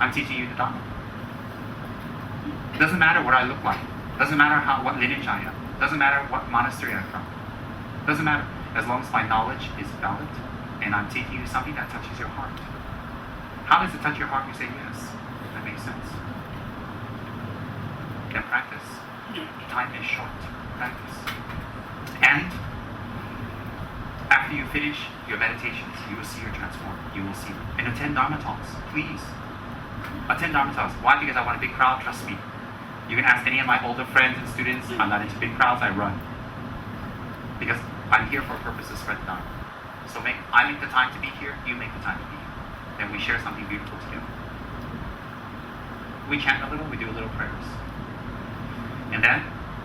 I'm teaching you the Dharma. It doesn't matter what I look like. It doesn't matter what lineage I am. It doesn't matter what monastery I'm from. It doesn't matter. As long as my knowledge is valid and I'm teaching you something that touches your heart. How does it touch your heart? You say yes. That makes sense. Then practice. Time is short. Practice. And after you finish your meditations, you will see your transform. You will see them. And attend Dharma talks, please. Attend Dharma talks. Why? Because I want a big crowd. Trust me. You can ask any of my older friends and students. I'm not into big crowds. I run. Because I'm here for a purpose to spread the Dharma. So I make the time to be here. You make the time to be here. Then we share something beautiful together. We chant a little. We do a little prayers. And then,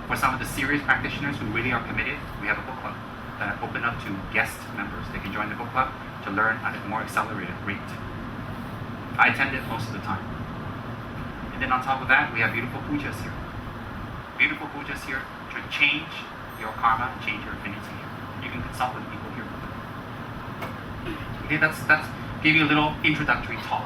for some of the serious practitioners who really are committed, we have a book club that open up to guest members. They can join the book club to learn at a more accelerated rate. I attend it most of the time. And then on top of that, we have beautiful pujas here. Beautiful pujas here to change your karma, change your affinity. You can consult with people here. Okay, that's give you a little introductory talk.